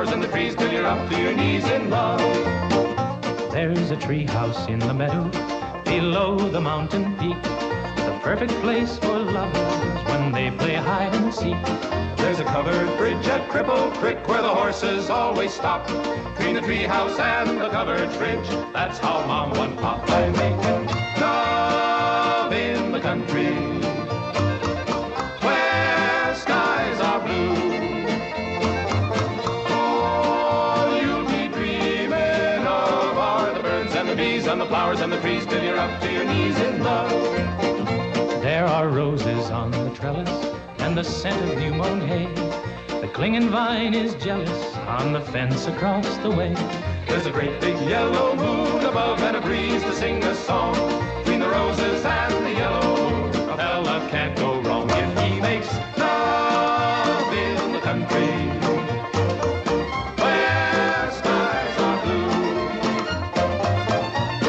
flowers and the trees till you're up to your knees in love. There's a tree house in the meadow below the mountain peak, the perfect place for lovers when they play hide and seek. There's a covered bridge at Cripple Creek where the horses always stop. Between the tree house and the covered bridge, that's how Mom and Pop are making love in the country where skies are blue. All you'll be dreaming of are the birds and the bees and the flowers and the trees till you're up to your knees in love. There are roses on the trellis and the scent of new mown hay. The clinging vine is jealous on the fence across the way. There's a great big yellow moon above and a breeze to sing a song. Between the roses and the yellow, a fella can't go wrong if he makes love in the country where skies are blue.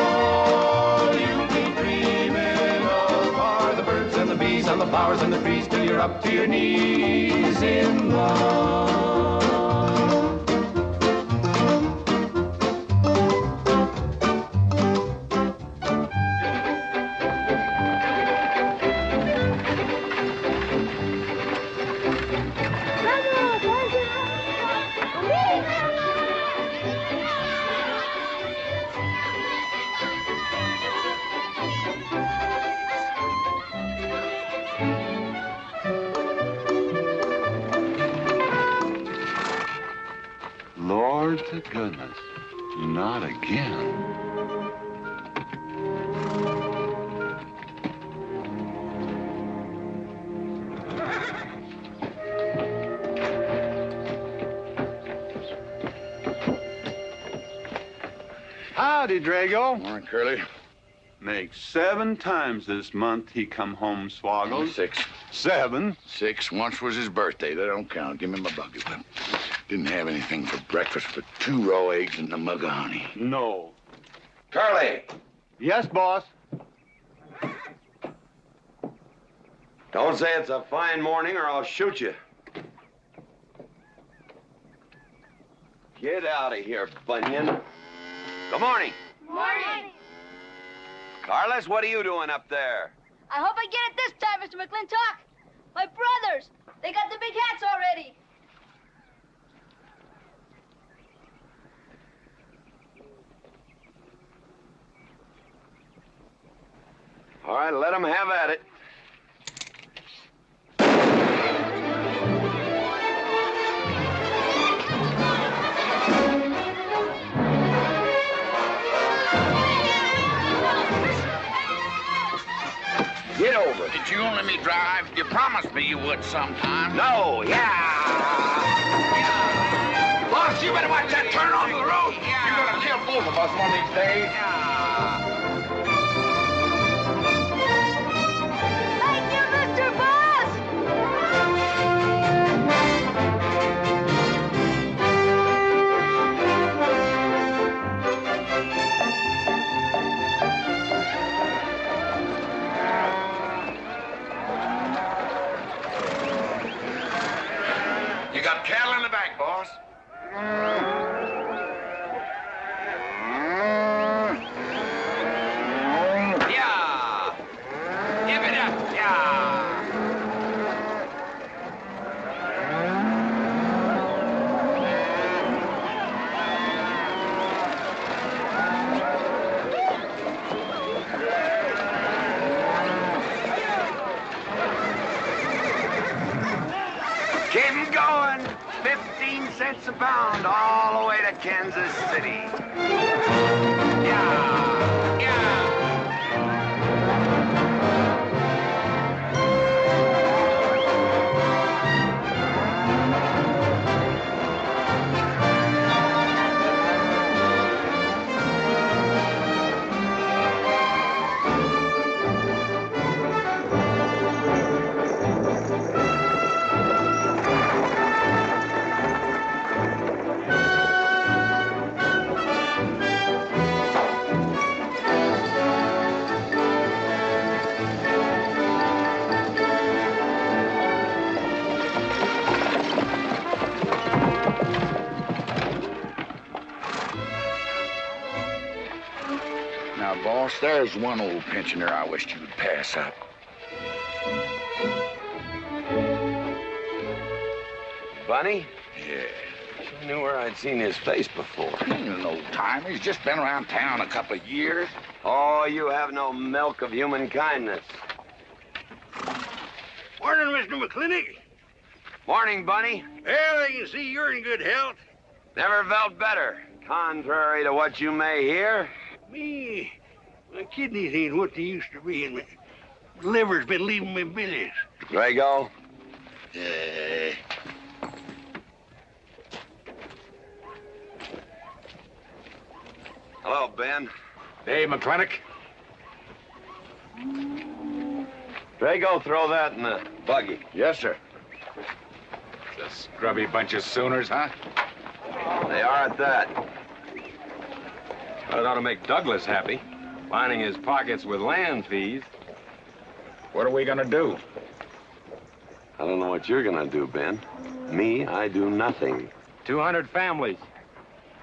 All you'll be dreaming of are the birds and the bees and the flowers and the trees till you're up to your knees in love. Lord to goodness, not again. Howdy, Drago. Morning, Curly. Makes 7 times this month he come home swoggles. 6. 7? 6. Once was his birthday. That don't count. Give me my bucket whip. Didn't have anything for breakfast but 2 raw eggs and a mug of honey. No. Curly, Yes, boss. don't say it's a fine morning or I'll shoot you. Get out of here, Bunyan. Good morning. Morning. Carlos, what are you doing up there? I hope I get it this time, Mr. McLintock. My brothers, they got the big hats already. All right, let them have at it. Get over it. Did you let me drive? You promised me you would sometime. No, yeah. Boss, you better watch that turn onto the road. You're gonna kill both of us one of these days. Thank you, Mr. Boss. You got cattle in the back, boss. Yeah. Give it up. Yeah. Keep 'em going. 15 cents a pound all the way to Kansas City. Yeah. Yeah. There's one old pensioner I wished you'd pass up. Bunny? Yeah. I knew where I'd seen his face before. He's an old timer. He's just been around town a couple of years. Oh, you have no milk of human kindness. Morning, Mr. McClintock. Morning, Bunny. Well, I can see you're in good health. Never felt better. Contrary to what you may hear. Me, my kidneys ain't what they used to be, and my liver's been leaving me bilious. Drago? Yeah. Hello, Ben. Hey, McClintock. Drago, throw that in the buggy. Yes, sir. The scrubby bunch of Sooners, huh? They are at that. Well, it ought to make Douglas happy, lining his pockets with land fees. What are we gonna do? I don't know what you're gonna do, Ben. Me, I do nothing. 200 families.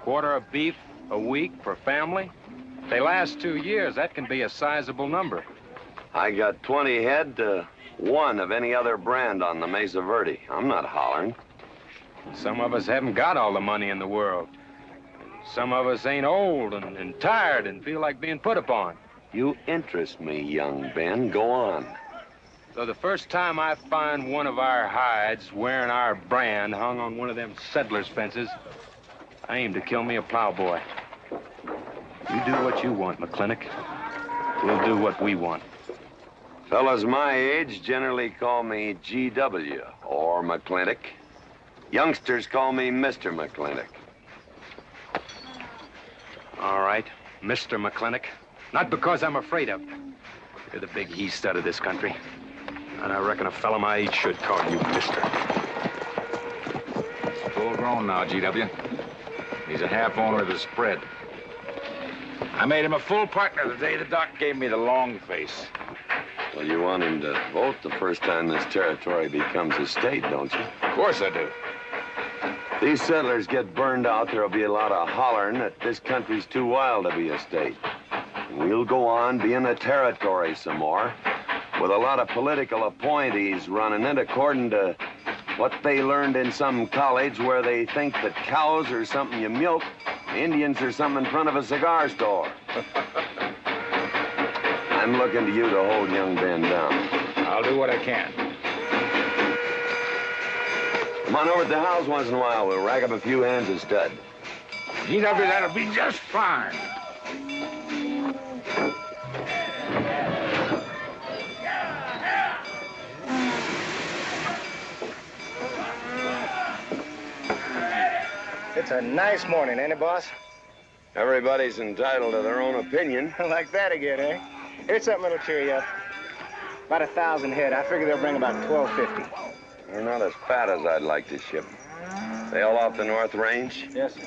Quarter of beef a week per family. They last 2 years. That can be a sizable number. I got 20 head to 1 of any other brand on the Mesa Verde. I'm not hollering. Some of us haven't got all the money in the world. Some of us ain't old and tired and feel like being put upon. You interest me, young Ben. Go on. So the first time I find one of our hides wearing our brand hung on one of them settlers' fences, I aim to kill me a plowboy. You do what you want, McClintock. We'll do what we want. Fellas my age generally call me GW or McClintock. Youngsters call me Mr. McClintock. All right, Mr. McClintock. Not because I'm afraid of you. You're the big he-stud of this country. And I reckon a fellow my age should call you Mister. Full grown now, GW. He's a half owner of the spread. I made him a full partner the day the doc gave me the long face. Well, you want him to vote the first time this territory becomes a state, don't you? Of course I do. If these settlers get burned out, there'll be a lot of hollering that this country's too wild to be a state. And we'll go on being a territory some more, with a lot of political appointees running it according to what they learned in some college where they think that cows are something you milk, Indians are something in front of a cigar store. I'm looking to you to hold young Ben down. I'll do what I can. Come on over to the house once in a while. We'll rack up a few hands of stud. GW, that'll be just fine. It's a nice morning, ain't it, boss? Everybody's entitled to their own opinion. Like that again, eh? Here's something that'll cheer you up. About 1,000 head. I figure they'll bring about 1,250. They're not as fat as I'd like to ship. They all off the North Range? Yes, sir.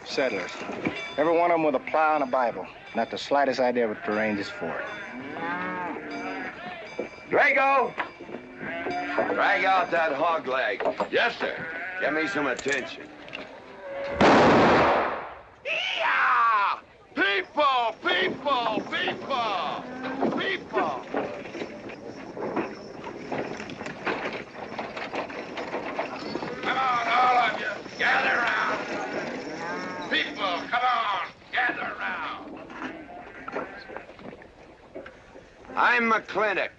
Settlers. Every one of them with a plow and a Bible. Not the slightest idea what the range is for. Drago! Drag out that hog leg. Yes, sir. Give me some attention. Yeah! People, people, people, people. Come on, all of you, gather around. People, come on, gather around. I'm McClintock.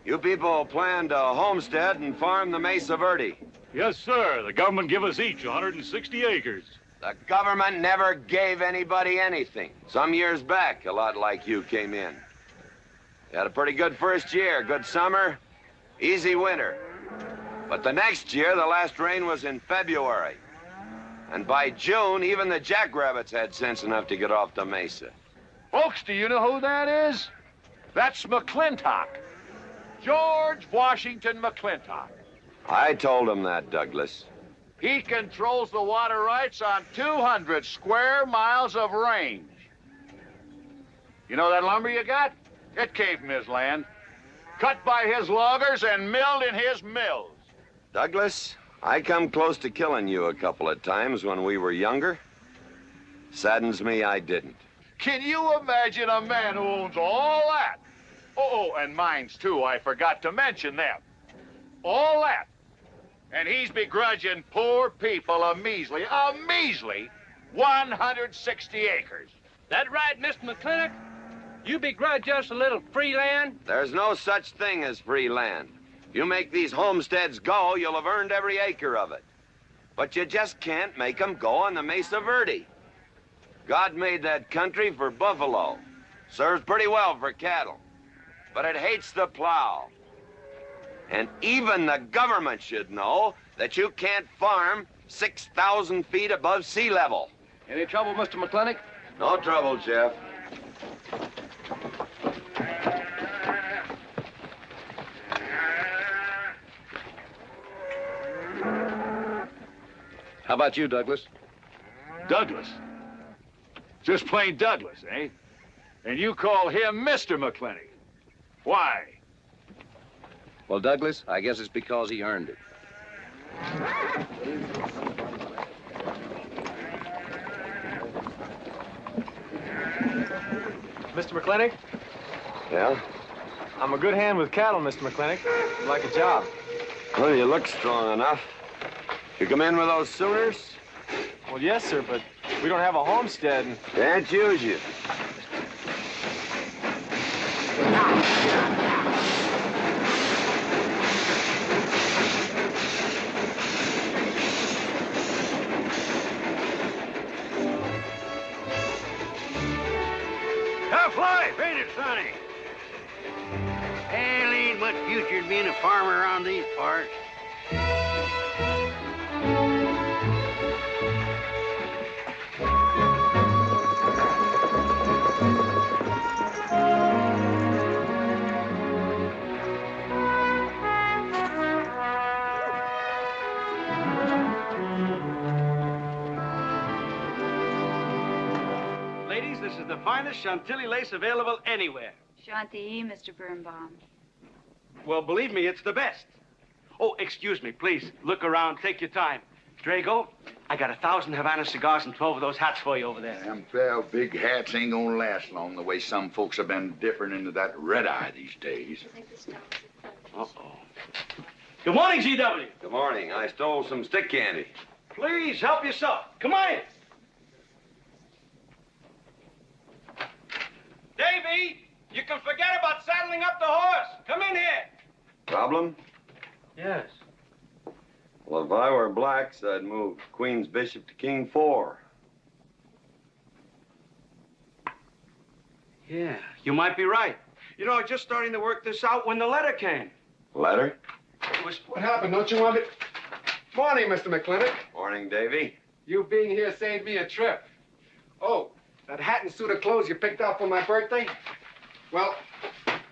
You people plan to homestead and farm the Mesa Verde. Yes, sir. The government give us each 160 acres. The government never gave anybody anything. Some years back, a lot like you came in. You had a pretty good first year, good summer, easy winter. But the next year, the last rain was in February. And by June, even the jackrabbits had sense enough to get off the mesa. Folks, do you know who that is? That's McClintock. George Washington McClintock. I told him that, Douglas. He controls the water rights on 200 square miles of range. You know that lumber you got? It came from his land. Cut by his loggers and milled in his mills. Douglas, I come close to killing you a couple of times when we were younger. Saddens me I didn't. Can you imagine a man who owns all that? Oh, and mines, too. I forgot to mention them. All that. And he's begrudging poor people a measly 160 acres. That right, Mr. McClintock? You begrudge us a little free land? There's no such thing as free land. If you make these homesteads go, you'll have earned every acre of it. But you just can't make them go on the Mesa Verde. God made that country for buffalo. Serves pretty well for cattle. But it hates the plow. And even the government should know that you can't farm 6,000 feet above sea level. Any trouble, Mr. McClintock? No trouble, Jeff. How about you, Douglas? Douglas? Just plain Douglas, eh? And you call him Mr. McClintock. Why? Well, Douglas, I guess it's because he earned it. Mr. McClintock? Yeah? I'm a good hand with cattle, Mr. McClintock. I'd like a job. Well, you look strong enough. You come in with those Sooners? Well, yes, sir, but we don't have a homestead. Can't use you. Tough life, ain't it, Sonny? Hell, ain't much future in being a farmer around these parts. Ladies, this is the finest Chantilly lace available anywhere. Chantilly, Mr. Birnbaum. Well, believe me, it's the best. Oh, excuse me, please. Look around. Take your time. Drago, I got 1,000 Havana cigars and 12 of those hats for you over there. Them 12 big hats ain't gonna last long the way some folks have been dipping into that red eye these days. Uh-oh. Good morning, G.W. Good morning. I stole some stick candy. Please, help yourself. Come on in. Davy, you can forget about saddling up the horse. Come in here. Problem? Yes. Well, if I were blacks, I'd move Queen's Bishop to King 4. Yeah, you might be right. You know, I was just starting to work this out when the letter came. Letter? It was... What happened? Don't you want me... Morning, Mr. McClintock. Morning, Davy. You being here saved me a trip. Oh, that hat and suit of clothes you picked out for my birthday? Well,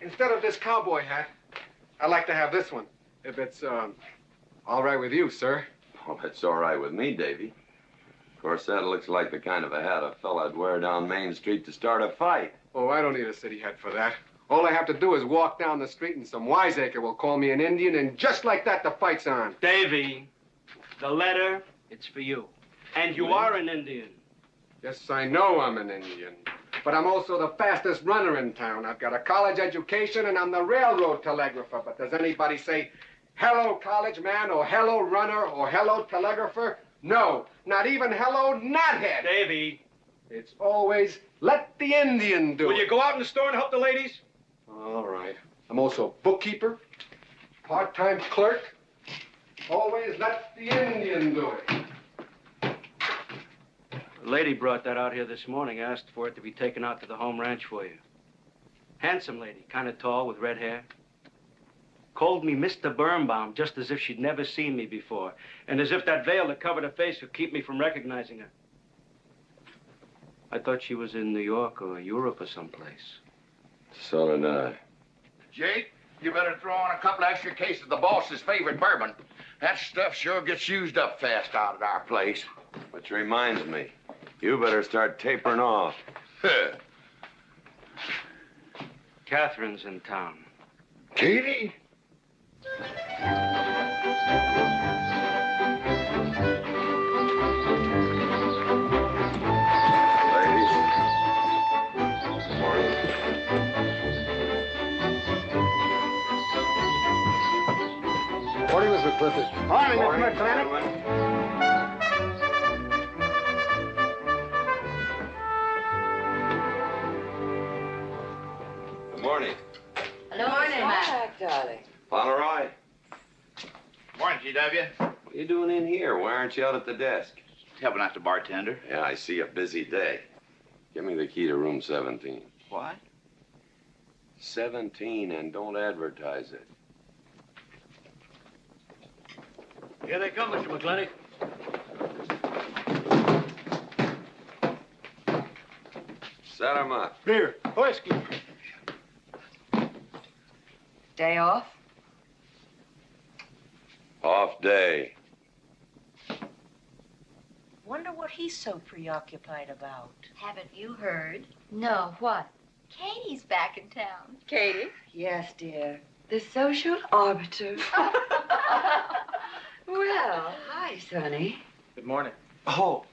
instead of this cowboy hat, I'd like to have this one. If it's, all right with you, sir. Well, it's all right with me, Davy. Of course, that looks like the kind of a hat a fella'd wear down Main Street to start a fight. Oh, I don't need a city hat for that. All I have to do is walk down the street and some wiseacre will call me an Indian, and just like that, the fight's on. Davy, the letter, it's for you. And you are an Indian. Yes, I know I'm an Indian. But I'm also the fastest runner in town. I've got a college education, and I'm the railroad telegrapher. But does anybody say, hello, college man, or hello, runner, or hello, telegrapher? No, not even hello, knothead. Davy. It's always, let the Indian do it. Will you go out in the store and help the ladies? All right. I'm also a bookkeeper, part-time clerk. Always let the Indian do it. The lady brought that out here this morning, asked for it to be taken out to the home ranch for you. Handsome lady, kind of tall with red hair. Called me Mr. Birnbaum, just as if she'd never seen me before, and as if that veil that covered her face would keep me from recognizing her. I thought she was in New York or Europe or someplace. So did I. Jake, you better throw on a couple extra cases of the boss's favorite bourbon. That stuff sure gets used up fast out at our place. Which reminds me, you better start tapering off. Catherine's in town. Katie? Mr. Clifford. Morning, Mr. McClintock. Good morning. Hello, morning, Matt. darling. Pomeroy, Morning, GW. what are you doing in here? Why aren't you out at the desk? Helping out the bartender. Yeah, I see a busy day. Give me the key to room 17. What? 17, and don't advertise it. Here they come, Mr. McClintock. Set 'em up. Beer, whiskey. Day off? Off day. Wonder what he's so preoccupied about. Haven't you heard? No, what? Katie's back in town. Katie? Yes, dear. The social arbiter. Well, hi, Sonny. Good morning. Oh,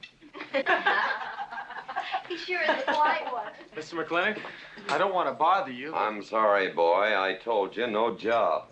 He sure is a quiet one. Mr. McClintock, I don't want to bother you. I'm sorry, boy. I told you, no job.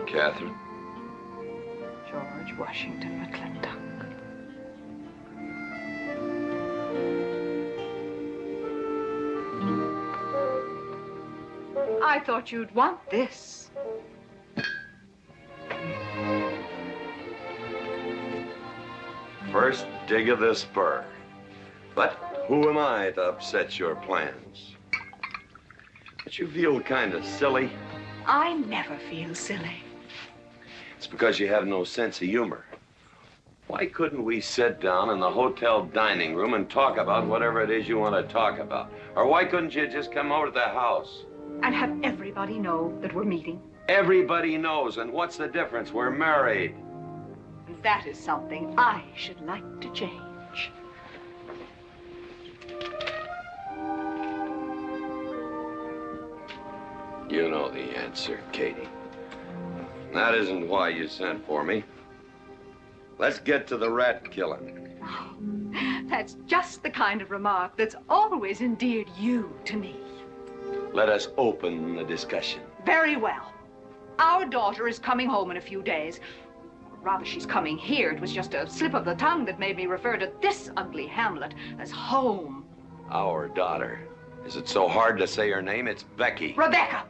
Catherine? George Washington McClintock. I thought you'd want this. First dig of the spur. But who am I to upset your plans? But you feel kind of silly. I never feel silly. It's because you have no sense of humor. Why couldn't we sit down in the hotel dining room and talk about whatever it is you want to talk about? Or why couldn't you just come over to the house? And have everybody know that we're meeting. Everybody knows, and what's the difference? We're married. That is something I should like to change. You know the answer, Katie. That isn't why you sent for me. Let's get to the rat killing. Oh, that's just the kind of remark that's always endeared you to me. Let us open the discussion. Very well. Our daughter is coming home in a few days. Rather, she's coming here. It was just a slip of the tongue that made me refer to this ugly hamlet as home. Our daughter. Is it so hard to say her name? It's Becky. Rebecca.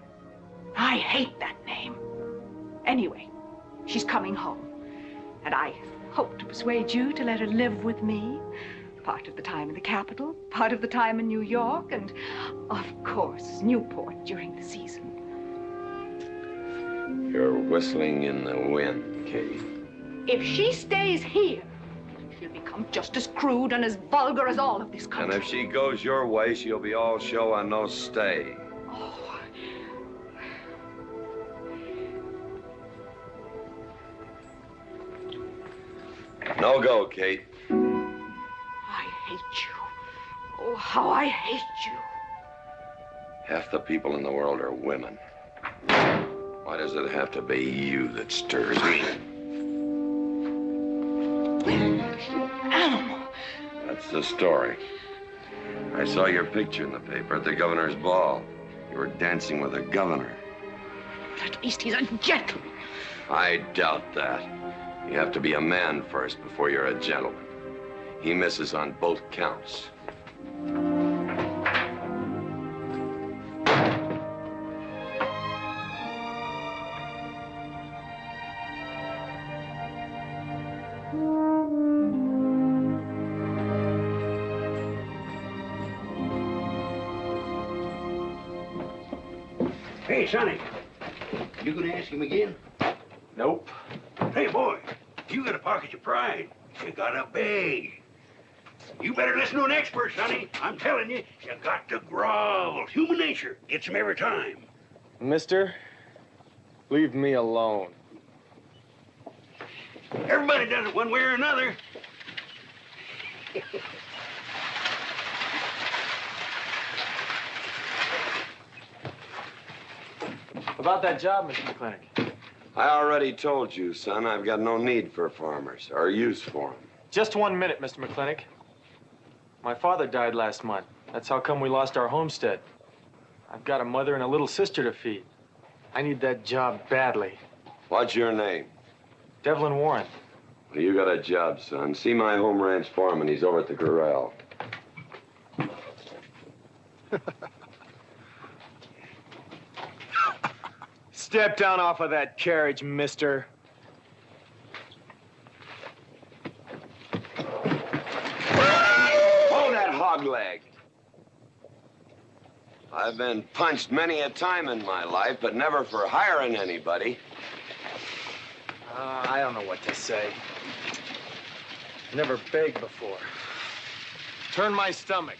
I hate that name. Anyway, she's coming home. And I hope to persuade you to let her live with me. Part of the time in the capital, part of the time in New York, and, of course, Newport during the season. You're whistling in the wind, Katie. If she stays here, she'll become just as crude and as vulgar as all of this country. And if she goes your way, she'll be all show and no stay. Oh. No go, Kate. I hate you. Oh, how I hate you. Half the people in the world are women. Why does it have to be you that stirs me? Animal. That's the story. I saw your picture in the paper at the governor's ball. You were dancing with the governor. At least he's a gentleman. I doubt that. You have to be a man first before you're a gentleman. He misses on both counts. Hey, Sonny, you gonna ask him again? Nope. Hey, boy, you gotta pocket your pride. You gotta beg. You better listen to an expert, Sonny. I'm telling you, you got to grovel. Human nature gets him every time. Mister, leave me alone. Everybody does it one way or another. About that job, Mr. McClintock. I already told you, son, I've got no need for farmers or use for them. Just 1 minute, Mr. McClintock. My father died last month. That's how come we lost our homestead. I've got a mother and a little sister to feed. I need that job badly. What's your name? Devlin Warren. Well, you got a job, son. See my home ranch foreman. He's over at the corral. Step down off of that carriage, mister. Hold that hog leg. I've been punched many a time in my life, but never for hiring anybody. I don't know what to say. Never begged before. Turn my stomach.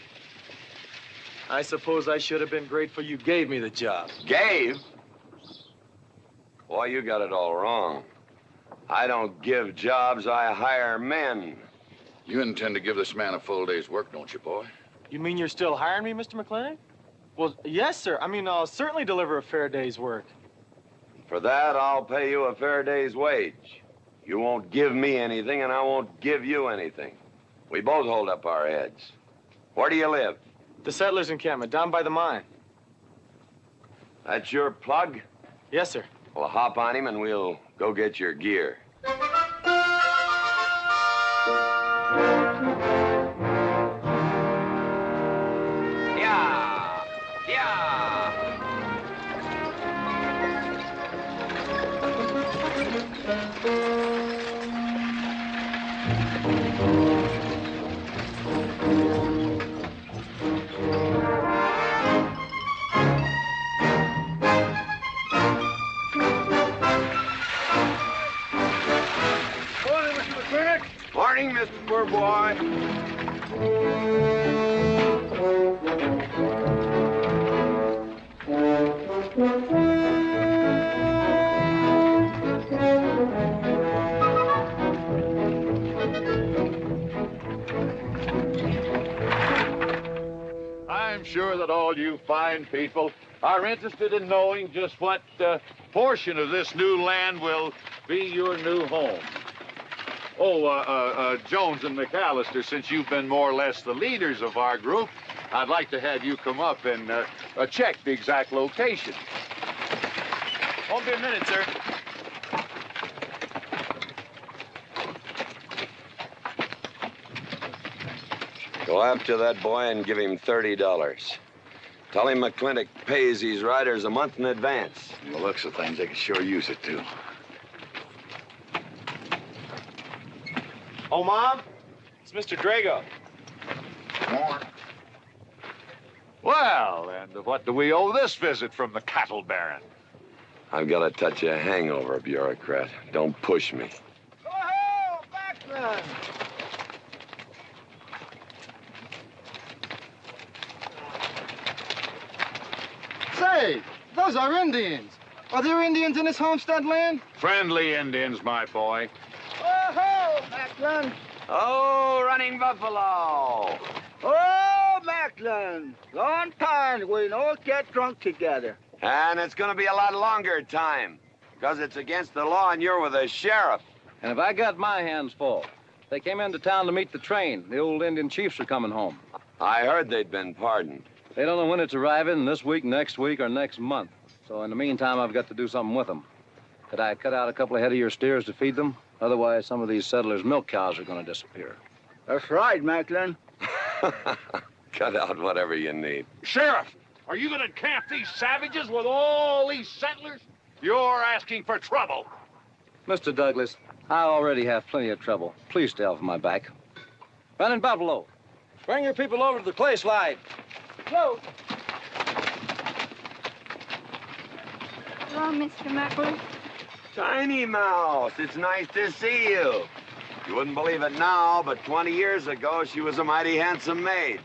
I suppose I should have been grateful you gave me the job. Gave? Boy, you got it all wrong. I don't give jobs, I hire men. You intend to give this man a full day's work, don't you, boy? You mean you're still hiring me, Mr. McClintock? Well, yes, sir. I mean, I'll certainly deliver a fair day's work. For that, I'll pay you a fair day's wage. You won't give me anything, and I won't give you anything. We both hold up our heads. Where do you live? The settlers' encampment, down by the mine. That's your plug? Yes, sir. Well, hop on him, and we'll go get your gear. Morning, Mr. Poor Boy. I'm sure that all you fine people are interested in knowing just what portion of this new land will be your new home. Oh, Jones and McAllister, since you've been more or less the leaders of our group, I'd like to have you come up and check the exact location. Won't be a minute, sir. Go after that boy and give him $30. Tell him McClintock pays these riders a month in advance. From the looks of things, they could sure use it, too. Oh, Mom? It's Mr. Drago. More. Well, and what do we owe this visit from the cattle baron? I've got a touch of hangover, bureaucrat. Don't push me. Oh, Backlund! Say, those are Indians. Are there Indians in this homestead land? Friendly Indians, my boy. Oh, Backlund! Oh, Running Buffalo! Oh, Backlund! Long time we don't get drunk together. And it's gonna be a lot longer time, because it's against the law and you're with the sheriff. And if I got my hands full, they came into town to meet the train. The old Indian chiefs are coming home. I heard they'd been pardoned. They don't know when it's arriving, this week, next week, or next month. So in the meantime, I've got to do something with them. Could I cut out a couple of head of your steers to feed them? Otherwise, some of these settlers' milk cows are going to disappear. That's right, Macklin. Cut out whatever you need. Sheriff, are you going to camp these savages with all these settlers? You're asking for trouble. Mr. Douglas, I already have plenty of trouble. Please stay off my back. Running Buffalo, bring your people over to the clay slide. Go. Hello, Mr. Macklin. Tiny Mouse, it's nice to see you. You wouldn't believe it now, but 20 years ago, she was a mighty handsome maid.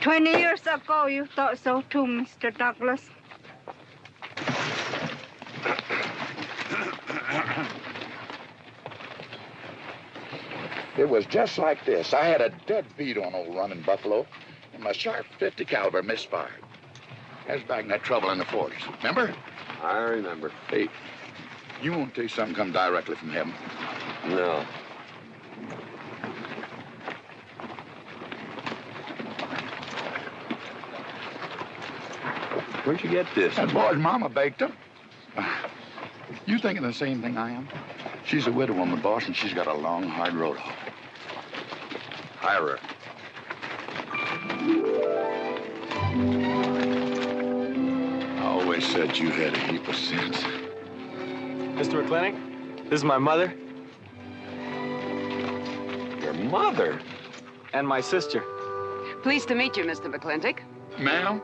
20 years ago, you thought so too, Mr. Douglas. It was just like this. I had a dead beat on old Running Buffalo, and my sharp 50 caliber misfired. That was back in that trouble in the 40s. Remember? I remember. Hey, you want to tell you something come directly from heaven? No. Where'd you get this? That boy's mama baked them. You thinking the same thing I am? She's a widow woman, boss, and she's got a long, hard road home. Hire her. I always said you had a heap of sense. Mr. McClintock, this is my mother. Your mother? And my sister. Pleased to meet you, Mr. McClintock. Ma'am,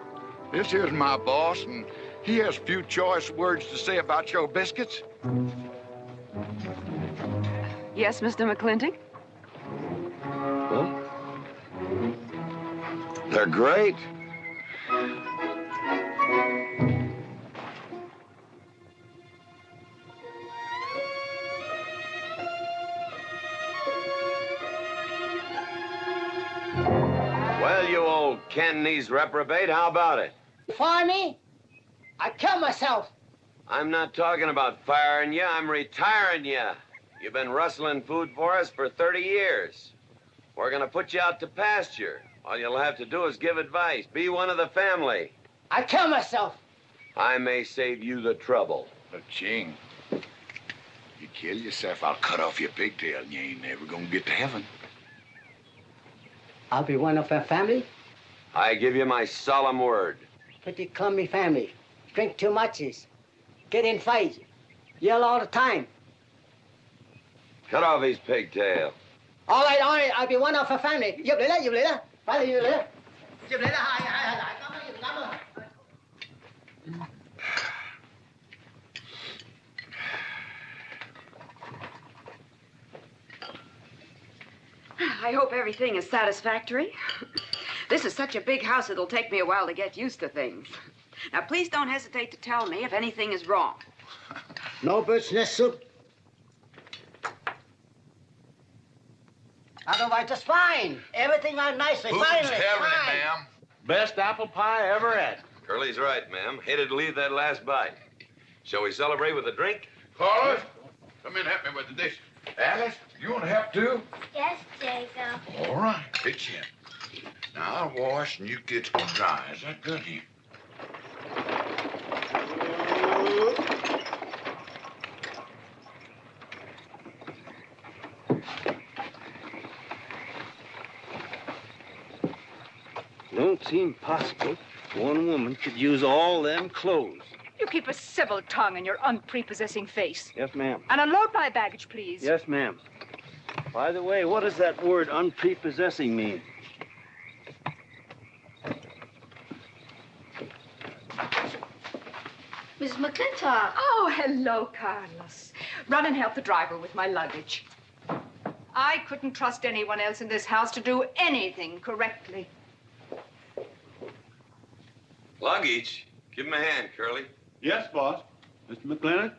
this here's my boss, and he has few choice words to say about your biscuits. Yes, Mr. McClintock? Well, they're great. Well, you old Cantonese reprobate, how about it? Fire me? I kill myself. I'm not talking about firing you, I'm retiring you. You've been rustling food for us for 30 years. We're gonna put you out to pasture. All you'll have to do is give advice. Be one of the family. I kill myself. I may save you the trouble. But, Ching, you kill yourself, I'll cut off your pigtail and you ain't never gonna get to heaven. I'll be one of our family. I give you my solemn word. Pretty clumsy family. Drink too much, get in fights, yell all the time. Cut off his pigtail. All right, I'll be one of our family. Giúp lấy đó. Phải là giúp lấy đó. Giúp lấy đó, hai. Cảm ơn. I hope everything is satisfactory. This is such a big house, it'll take me a while to get used to things. Now, please don't hesitate to tell me if anything is wrong. No bird's nest soup. Otherwise, just fine. Everything went nicely. Finally, fine. ma'am. Best apple pie ever had. Curly's right, ma'am. Hated to leave that last bite. Shall we celebrate with a drink? Carlos, come in and help me with the dish. Alice, you want to help too? Yes, Jacob. All right, pitch in. Now, I'll wash and you get some dry. Is that good here? Don't seem possible one woman could use all them clothes. You keep a civil tongue in your unprepossessing face. Yes, ma'am. And unload my baggage, please. Yes, ma'am. By the way, what does that word unprepossessing mean? Miss McClintock. Oh, hello, Carlos. Run and help the driver with my luggage. I couldn't trust anyone else in this house to do anything correctly. Luggage? Give him a hand, Curly. Yes, boss. Mr. McClintock?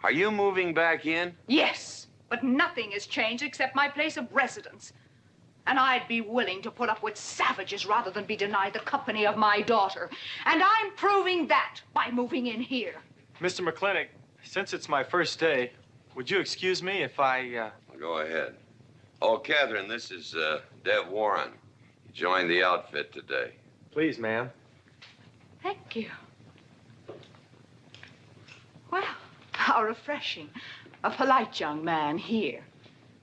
Are you moving back in? Yes, but nothing has changed except my place of residence. And I'd be willing to put up with savages rather than be denied the company of my daughter. And I'm proving that by moving in here. Mr. McClintock, since it's my first day, would you excuse me if I, Go ahead. Oh, Catherine, this is Dev Warren. He joined the outfit today. Please, ma'am. Thank you. Well, how refreshing. A polite young man here.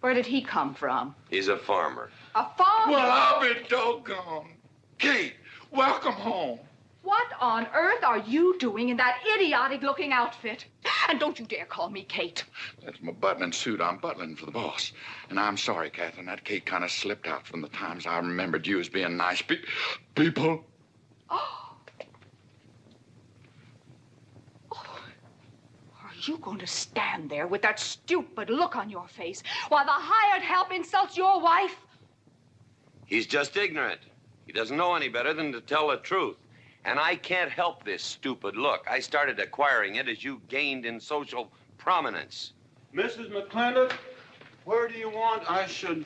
Where did he come from? He's a farmer. A farmer? Well, I'll be doggone. Kate, welcome home. What on earth are you doing in that idiotic-looking outfit? And don't you dare call me Kate. That's my butling suit. I'm butling for the boss. And I'm sorry, Catherine. That Kate kind of slipped out from the times I remembered you as being nice people. Are you going to stand there with that stupid look on your face while the hired help insults your wife? He's just ignorant. He doesn't know any better than to tell the truth. And I can't help this stupid look. I started acquiring it as you gained in social prominence. Mrs. McClintock, where do you want I should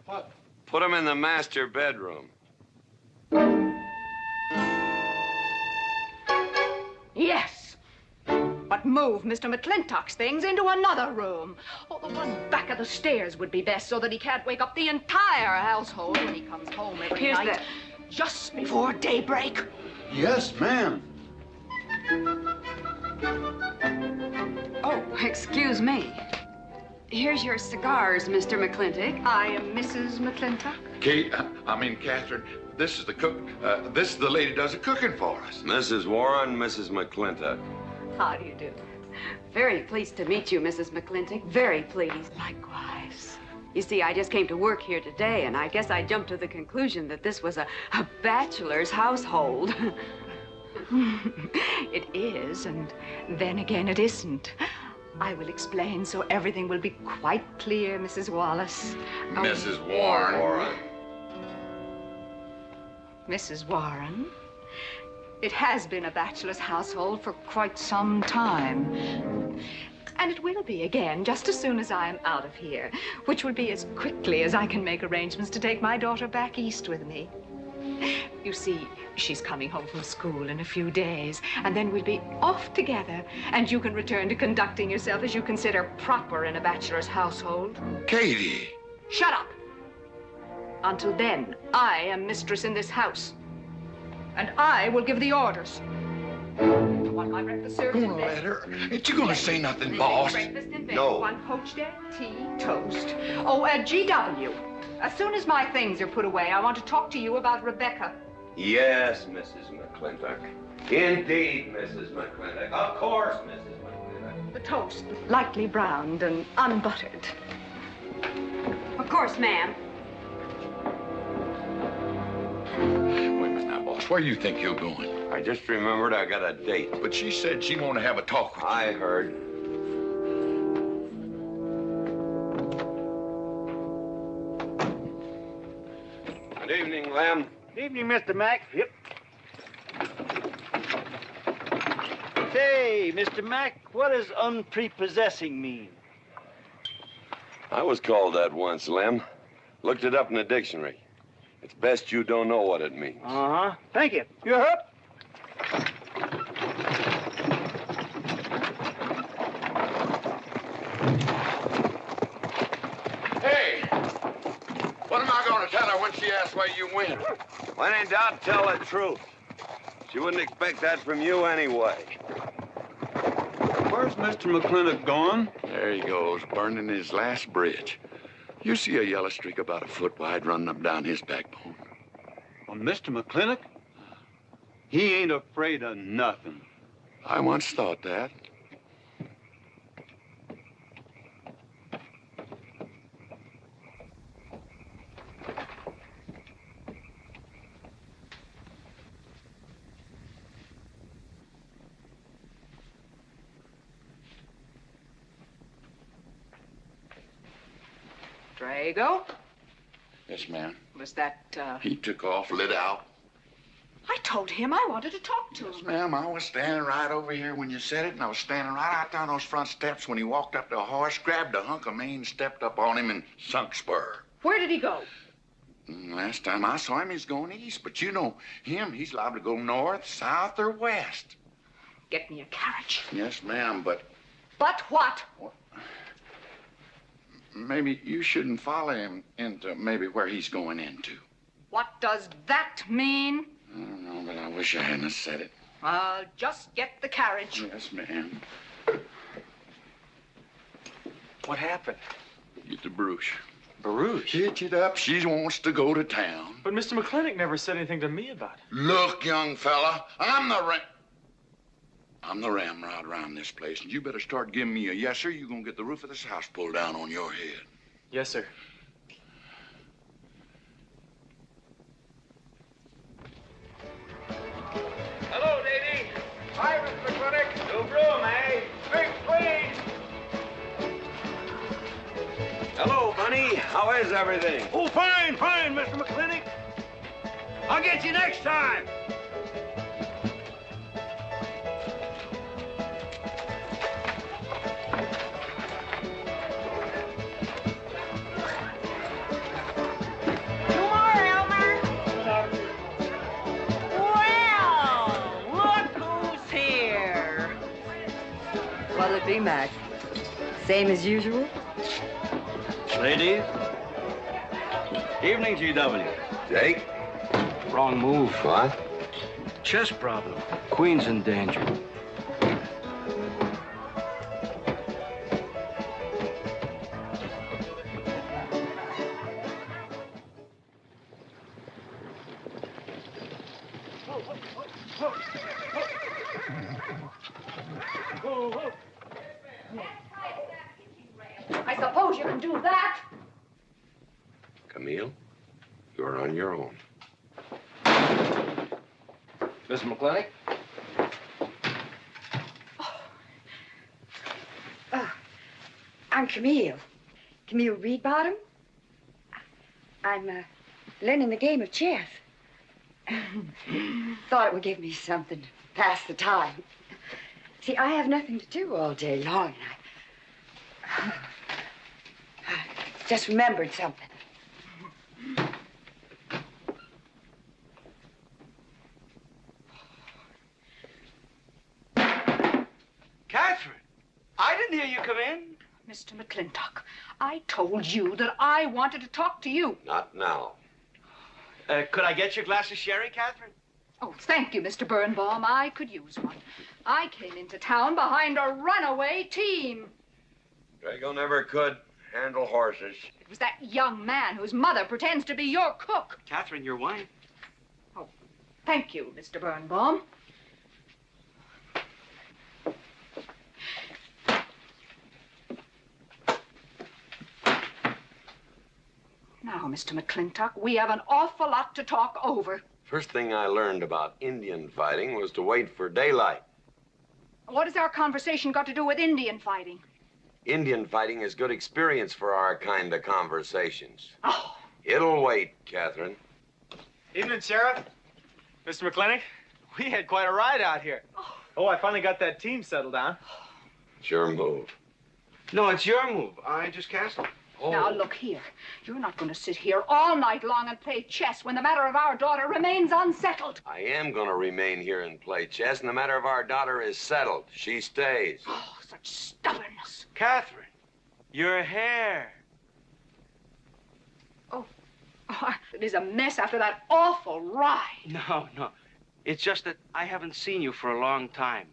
What? Put him in the master bedroom. Yes. But move Mr. McClintock's things into another room. Oh, the one back of the stairs would be best so that he can't wake up the entire household when he comes home every Here's night. Just before daybreak. Yes, ma'am. Oh, excuse me. Here's your cigars, Mr. McClintock. I am Mrs. McClintock. Catherine, this is the cook. This is the lady does the cooking for us. Mrs. Warren, Mrs. McClintock. How do you do? Very pleased to meet you, Mrs. McClintock. Very pleased. Likewise. You see, I just came to work here today, and I guess I jumped to the conclusion that this was a bachelor's household. It is, and then again it isn't. I will explain so everything will be quite clear, Mrs. Wallace. Mrs. Warren. Mrs. Warren, it has been a bachelor's household for quite some time. And it will be again just as soon as I am out of here, which will be as quickly as I can make arrangements to take my daughter back east with me. You see, she's coming home from school in a few days, and then we'll be off together, and you can return to conducting yourself as you consider proper in a bachelor's household. Katie! Shut up! Until then, I am mistress in this house, and I will give the orders. I want my breakfast served in bed. Let her. Ain't you gonna say nothing, boss? Breakfast in bed. No. 1 poached egg, tea, toast. Oh, GW. As soon as my things are put away, I want to talk to you about Rebecca. Yes, Mrs. McClintock. Indeed, Mrs. McClintock. Of course, Mrs. McClintock. The toast, lightly browned and unbuttered. Of course, ma'am. Wait a minute now, boss. Where do you think you're going? I just remembered I got a date. But she said she wanted to have a talk with you. I heard. Good evening, Lem. Good evening, Mr. Mack. Yep. Say, Mr. Mack, what does unprepossessing mean? I was called that once, Lem. Looked it up in the dictionary. It's best you don't know what it means. Uh-huh. Thank you. You're up. Hey! What am I gonna tell her when she asks where you went? When in doubt, tell the truth. She wouldn't expect that from you anyway. Where's Mr. McClintock going? There he goes, burning his last bridge. You see a yellow streak about a foot wide running up down his backbone. Well, Mr. McClintock? He ain't afraid of nothing. I once thought that. Drago? Yes, ma'am. Was that, He took off, lit out. I told him I wanted to talk to Yes, him. ma'am. I was standing right over here when you said it, and I was standing right out there on those front steps when he walked up to a horse, grabbed a hunk of mane, stepped up on him, and sunk spur. Where did he go? Last time I saw him, he's going east. But you know him, he's liable to go north, south, or west. Get me a carriage. Yes, ma'am, but But what? maybe you shouldn't follow him into maybe where he's going into. What does that mean? I don't know, but I wish I hadn't said it. I'll just get the carriage. Yes, ma'am. What happened? Get the Bruce. Baruch? Hitch it up. She wants to go to town. But Mr. McClintock never said anything to me about it. Look, young fella, I'm the ramrod around this place, and you better start giving me a yes, sir. You're gonna get the roof of this house pulled down on your head. Yes, sir. Hello, lady. Hi, Mr. McClintock. No room, eh? Drink, please. Hello, Bunny. How is everything? Oh, fine, fine, Mr. McClintock. I'll get you next time. B-Mac. Same as usual? Ladies. Evening, GW. Jake? Wrong move. What? Chest problem. Queen's in danger. I suppose you can do that. Camille, you're on your own. Mr. McClintock? I'm Camille. Camille Reedbottom. I'm learning the game of chess. Thought it would give me something to pass the time. See, I have nothing to do all day long, and I just remembered something. Catherine, I didn't hear you come in. Mr. McClintock, I told you that I wanted to talk to you. Not now. Could I get your glass of sherry, Catherine? Oh, thank you, Mr. Birnbaum. I could use one. I came into town behind a runaway team. Drago never could handle horses. It was that young man whose mother pretends to be your cook. Catherine, your wife. Oh, thank you, Mr. Birnbaum. Now, Mr. McClintock, we have an awful lot to talk over. First thing I learned about Indian fighting was to wait for daylight. What has our conversation got to do with Indian fighting? Indian fighting is good experience for our kind of conversations. Oh. It'll wait, Catherine. Evening, Sheriff. Mr. McClintock, we had quite a ride out here. Oh, I finally got that team settled down. It's your move. No, it's your move. I just castled. Oh. Now, look here. You're not going to sit here all night long and play chess when the matter of our daughter remains unsettled. I am going to remain here and play chess, and the matter of our daughter is settled. She stays. Oh, such stubbornness. Catherine, your hair. Oh, it is a mess after that awful ride. No. It's just that I haven't seen you for a long time.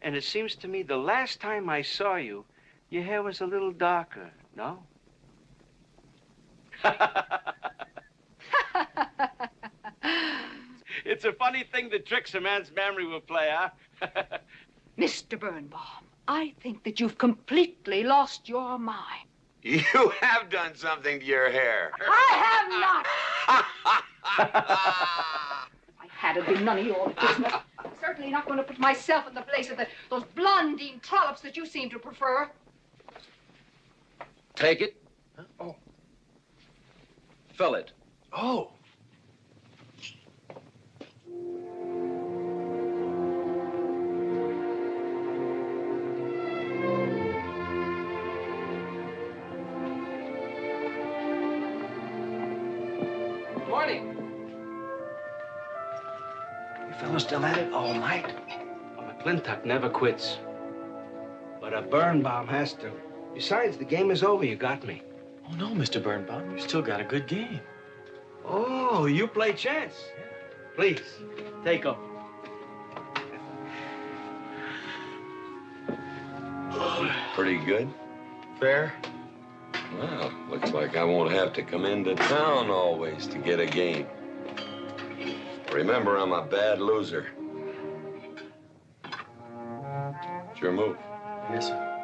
And it seems to me the last time I saw you, your hair was a little darker, no? It's a funny thing that tricks a man's memory will play, huh? Mr. Birnbaum, I think that you've completely lost your mind. You have done something to your hair. I have not. If I had, it'd be none of your business. I'm certainly not going to put myself in the place of those blondine trollops that you seem to prefer. Take it. Huh? Oh. Fill it. Oh. Morning. You fellas still at it all night? McClintock never quits. But a Birnbaum has to. Besides, the game is over. You got me. Oh, no, Mr. Birnbaum. You still got a good game. Oh, you play chess. Please, take 'em. Pretty good. Fair. Well, looks like I won't have to come into town always to get a game. Remember, I'm a bad loser. It's your move. Yes, sir.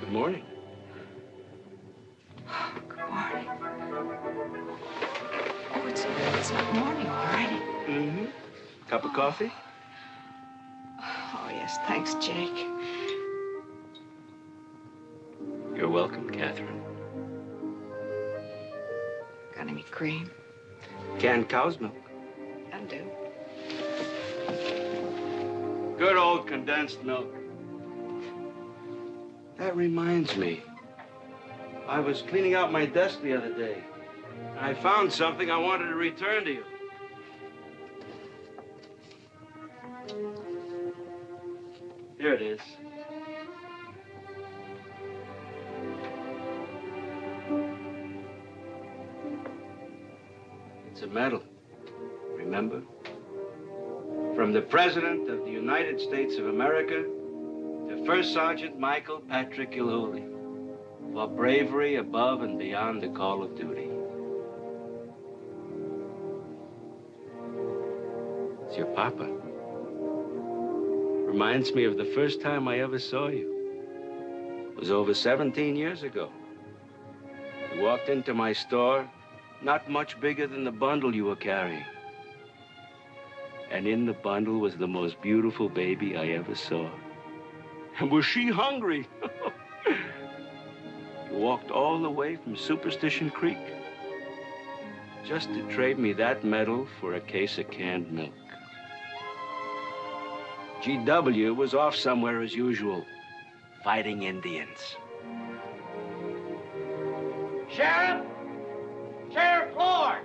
Good morning. Good morning. Oh, it's not morning already. Mm-hmm. Cup of coffee? Oh, yes, thanks, Jake. You're welcome, Catherine. Got any cream? Canned cow's milk. And do. Good old condensed milk. That reminds me. I was cleaning out my desk the other day. I found something I wanted to return to you. Here it is. It's a medal, remember? From the President of the United States of America to First Sergeant Michael Patrick Gilhooly for bravery above and beyond the call of duty. It's your papa. Reminds me of the first time I ever saw you. It was over 17 years ago. You walked into my store, not much bigger than the bundle you were carrying. And in the bundle was the most beautiful baby I ever saw. And was she hungry? You walked all the way from Superstition Creek just to trade me that medal for a case of canned milk. GW was off somewhere as usual, fighting Indians. Sheriff! Sheriff Lord!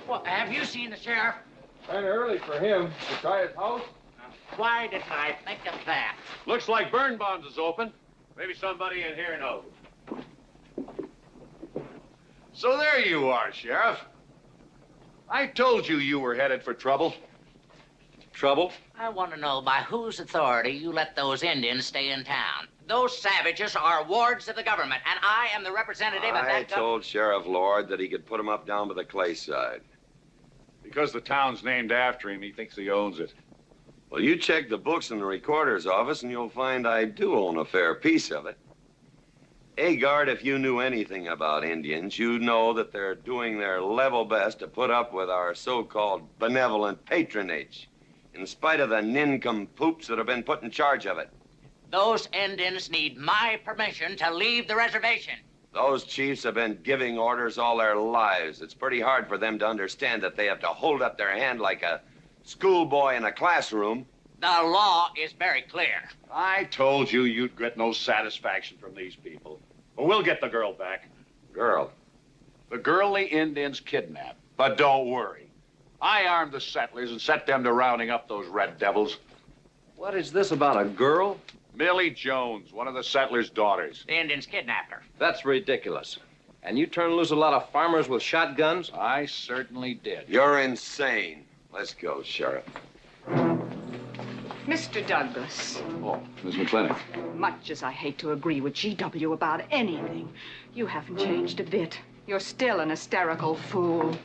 Well, have you seen the sheriff? Kind of early for him. To try his house? Why didn't I think of that? Looks like Birnbaum's is open. Maybe somebody in here knows. So there you are, Sheriff. I told you you were headed for trouble. Trouble? I want to know by whose authority you let those Indians stay in town. Those savages are wards of the government, and I am the representative of I that told Sheriff Lord that he could put him up down by the clay side. Because the town's named after him, he thinks he owns it. Well, you check the books in the recorder's office, and you'll find I do own a fair piece of it. Agard, if you knew anything about Indians, you'd know that they're doing their level best to put up with our so-called benevolent patronage, in spite of the nincompoops that have been put in charge of it. Those Indians need my permission to leave the reservation. Those chiefs have been giving orders all their lives. It's pretty hard for them to understand that they have to hold up their hand like a schoolboy in a classroom. The law is very clear. I told you you'd get no satisfaction from these people. Well, we'll get the girl back. Girl? The girl the Indians kidnapped. But don't worry. I armed the settlers and set them to rounding up those red devils. What is this about a girl? Millie Jones, one of the settlers' daughters. The Indians kidnapped her. That's ridiculous. And you turned loose a lot of farmers with shotguns? I certainly did. You're insane. Let's go, Sheriff. Mr. Douglas, Oh, Miss McClintock. much as I hate to agree with GW about anything, you haven't changed a bit. You're still an hysterical fool.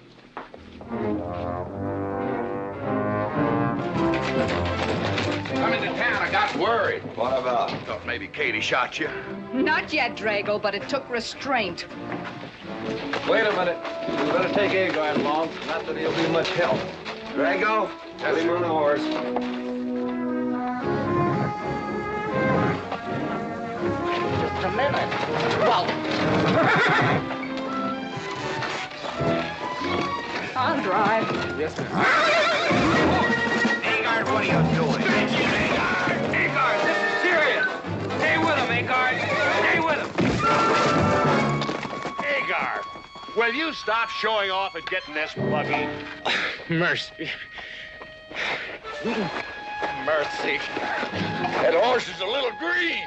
Come into town. I got worried. What about? Thought maybe Katie shot you. Not yet, Drago, but it took restraint. Wait a minute. You better take Agard along. Not that he'll be much help. Drago, have him on the horse. Just a minute. Well, I'll drive. Yes, ma'am. Agard, what are you doing? Agard, this is serious. Stay with him, Agard. Stay with him. Agar, will you stop showing off and getting this buggy? Mercy. Mercy. That horse is a little green.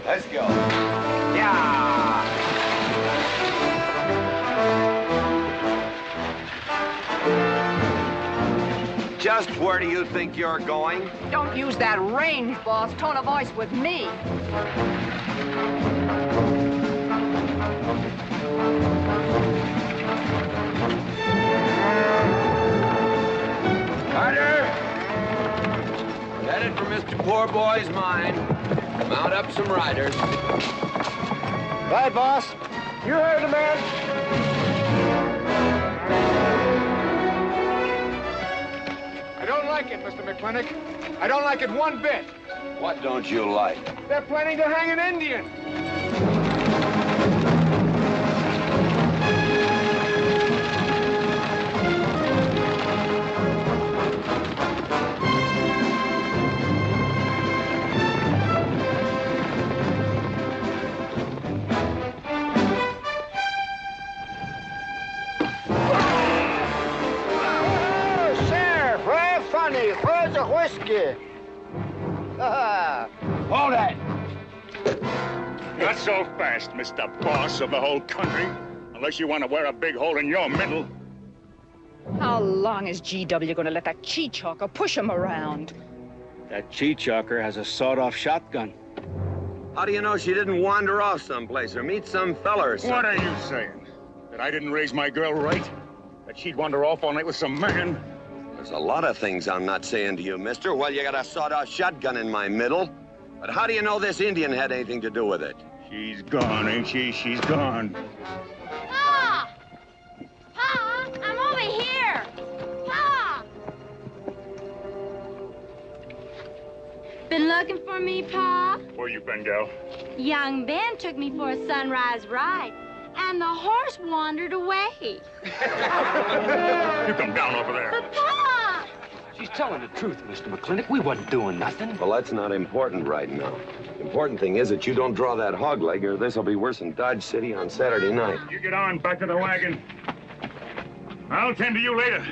Let's go. yeah. Just where do you think you're going? Don't use that range, boss. Tone of voice with me. Carter! Headed for Mr. Poor Boy's mine. Mount up some riders. Right, boss. You heard the man. I don't like it, Mr. McClintock. I don't like it one bit. What don't you like? They're planning to hang an Indian. whiskey. Hold that! Not so fast, Mr. Boss of the whole country. Unless you want to wear a big hole in your middle. How long is GW going to let that cheat-chalker push him around? That cheat-chalker has a sawed-off shotgun. How do you know she didn't wander off someplace or meet some fella or something? What are you saying? That I didn't raise my girl right? That she'd wander off all night with some man? There's a lot of things I'm not saying to you, mister. Well, you got a sawed-off shotgun in my middle. But how do you know this Indian had anything to do with it? She's gone, ain't she? She's gone. Pa! Pa! I'm over here! Pa! Been looking for me, Pa? Where you been, gal? Young Ben took me for a sunrise ride, and the horse wandered away. You come down over there. But, Pa! She's telling the truth, Mr. McClintock. We wasn't doing nothing. Well, that's not important right now. The important thing is that you don't draw that hog leg, or this'll be worse than Dodge City on Saturday night. You get on, back to the wagon. I'll tend to you later.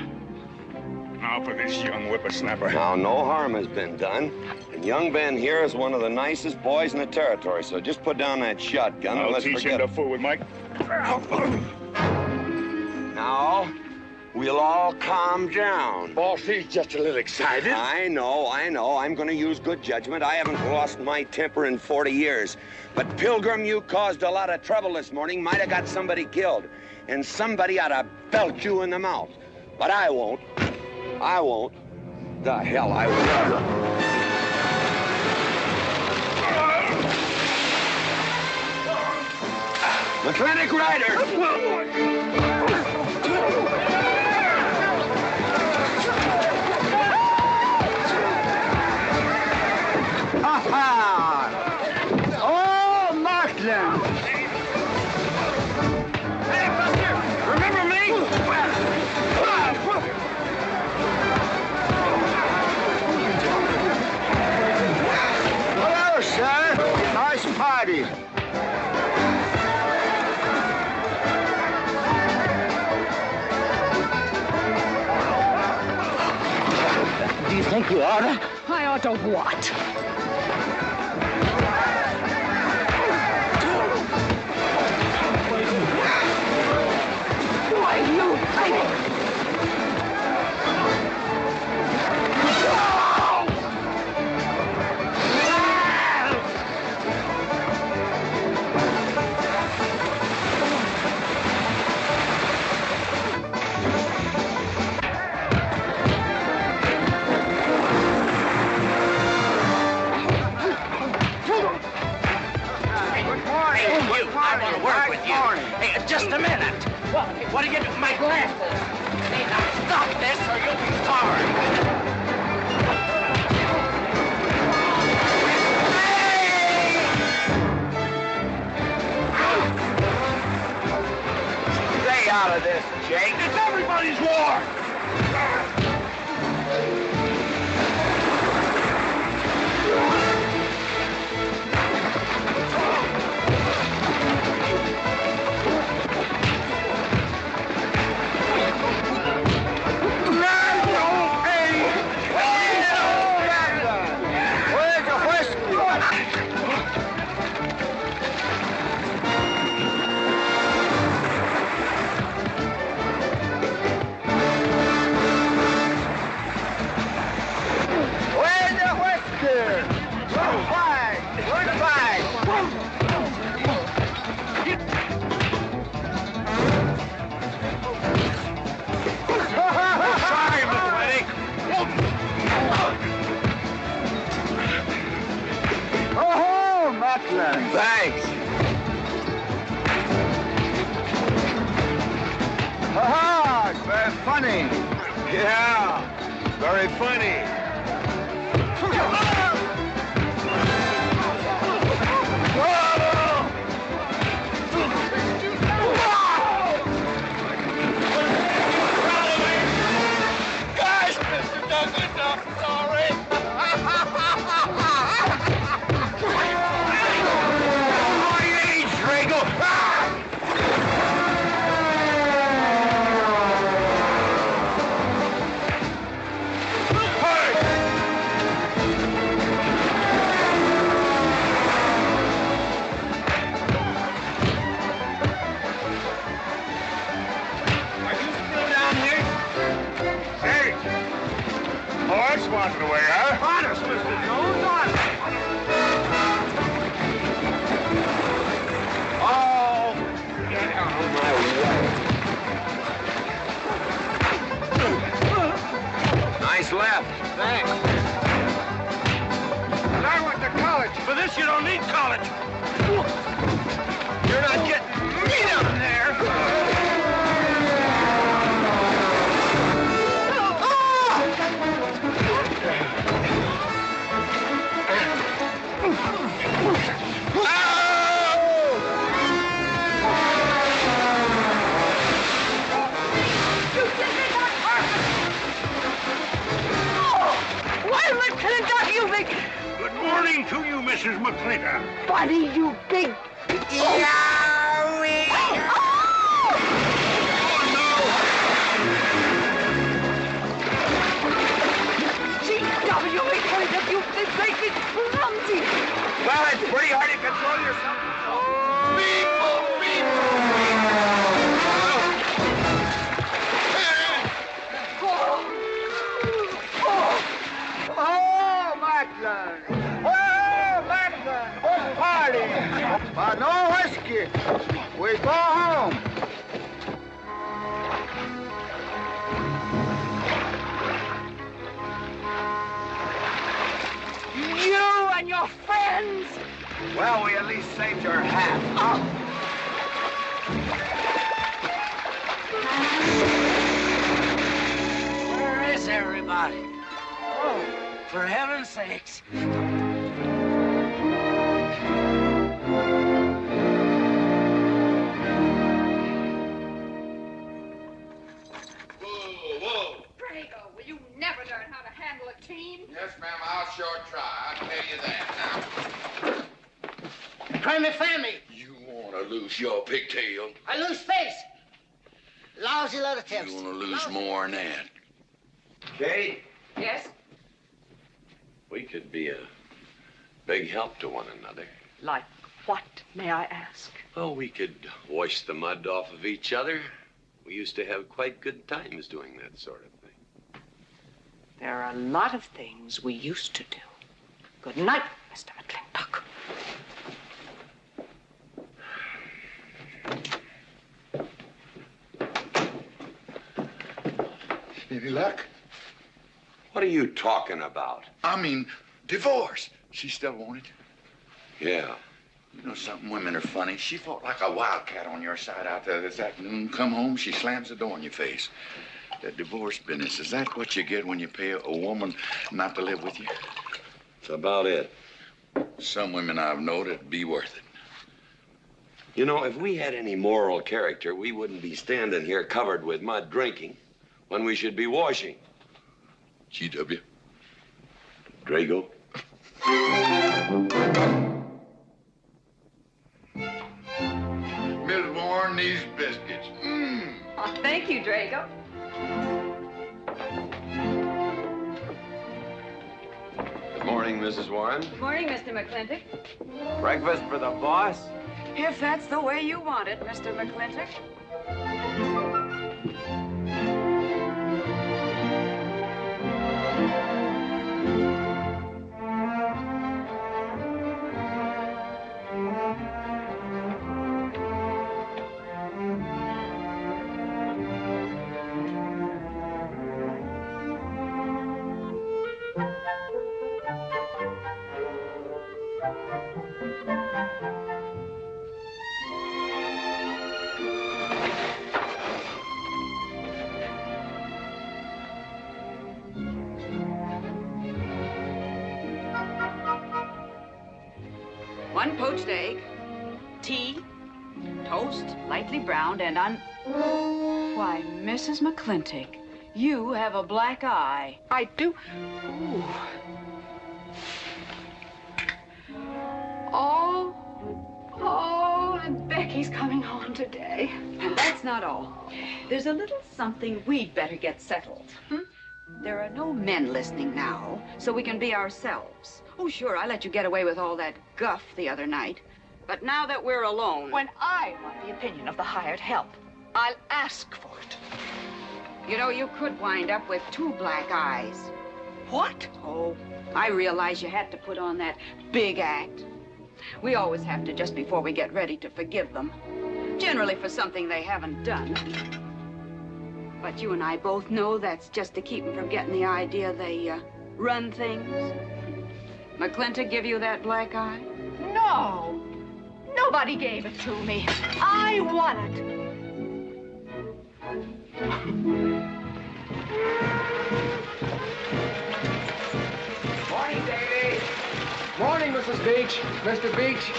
Now for this young whippersnapper. Now, no harm has been done. And young Ben here is one of the nicest boys in the territory, so just put down that shotgun and I'll let's teach forget him to fool with Mike. Now, we'll all calm down. Boss, he's just a little excited. I know. I'm going to use good judgment. I haven't lost my temper in 40 years. But, Pilgrim, you caused a lot of trouble this morning. Might have got somebody killed. And somebody ought to belt you in the mouth. But I won't. I won't. The hell I will. McClintock Rider! Oh, Markland! Hey, Buster! Remember me? Hello, sir. Nice party. Do you think you ought to? I ought to what? Why, you... I want to work with you. Hey, just a minute. What do you do? My glasses. Hey, now stop this or you'll be sorry. Stay out of this, Jake. It's everybody's war. Thanks. Ha-ha! It's very funny. Yeah, very funny. Guys, Mr. Douglas, I'm sorry. For this, you don't need college. You're not getting me down there. Good morning to you, Mrs. McClintock. Buddy, you big... Yowie! G.W. McClintock, you big bacon clumsy. Well, it's pretty hard to control yourself. Oh, Macklin! Oh, Macklin! Good party! But no whiskey. We go home. You and your friends. Well, we at least saved your hat. Where is everybody? Oh, for heaven's sakes. Drago, will you never learn how to handle a team? Yes, ma'am, I'll sure try. I'll tell you that now. Try me family. You want to lose your pigtail? I lose face. Lousy lot of tips. You want to lose more than that. Kate, Yes? we could be a big help to one another. Like what, may I ask? Well, we could wash the mud off of each other. We used to have quite good times doing that sort of thing. There are a lot of things we used to do. Good night, Mr. McClintock. Any luck? What are you talking about? I mean, divorce. She still want it? Yeah. You know something? Women are funny. She fought like a wildcat on your side out there this afternoon. Come home, she slams the door in your face. That divorce business, is that what you get when you pay a woman not to live with you? That's about it. Some women I've known it'd be worth it. You know, if we had any moral character, we wouldn't be standing here covered with mud drinking when we should be washing. G.W. Drago. Miss Warren, these biscuits. Oh, thank you, Drago. Good morning, Mrs. Warren. Good morning, Mr. McClintock. Breakfast for the boss? If that's the way you want it, Mr. McClintock. One poached egg, tea, toast, lightly browned, and Why, Mrs. McClintock, you have a black eye. I do. Ooh. Oh, and Becky's coming home today. And that's not all. There's a little something we'd better get settled. There are no men listening now, so we can be ourselves. Oh, sure, I let you get away with all that guff the other night. But now that we're alone... When I want the opinion of the hired help, I'll ask for it. You know, you could wind up with 2 black eyes. What? Oh, I realize you had to put on that big act. We always have to just before we get ready to forgive them. Generally for something they haven't done. But you and I both know that's just to keep them from getting the idea they run things. McClintock give you that black eye? No. Nobody gave it to me. I won it. Morning, Davy. Morning, Mrs. Beach. Mr. Beach.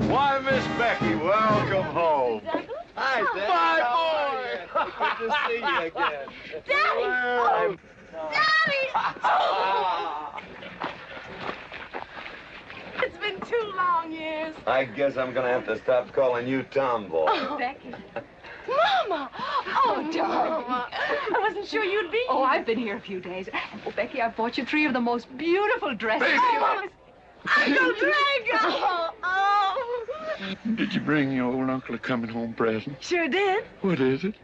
Why, Miss Becky, welcome home. Hi, Daddy. My boy. Good to see you again. Daddy! Well, Daddy! Oh. It's been 2 long years. I guess I'm gonna have to stop calling you Tomboy. Oh, Becky. Mama! Oh, darling. Mama. I wasn't sure you'd be here. Oh, I've been here a few days. Oh, Becky, I bought you 3 of the most beautiful dresses. Oh, Uncle Drago! Oh! Did you bring your old uncle a coming home present? Sure did. What is it?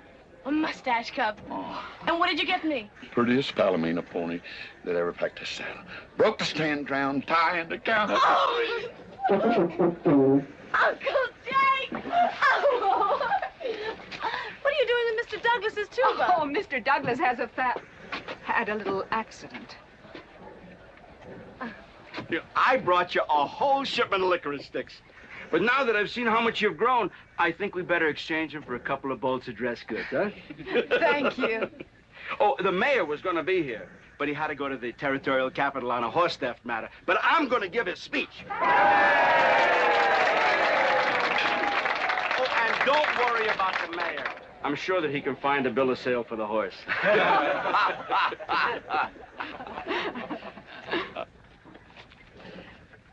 A mustache cup. And what did you get me? Prettiest Palomino pony that ever packed a saddle. Broke the stand, drowned, tie, and the counter. Oh! Uncle Jake! Oh! What are you doing with Mr. Douglas's tuba? Oh, Mr. Douglas had a little accident. I brought you a whole shipment of licorice sticks. But now that I've seen how much you've grown, I think we better exchange them for a couple of bolts of dress goods, huh? Thank you. Oh, the mayor was going to be here, but he had to go to the territorial capital on a horse theft matter. But I'm going to give his speech. Oh, and don't worry about the mayor. I'm sure that he can find a bill of sale for the horse.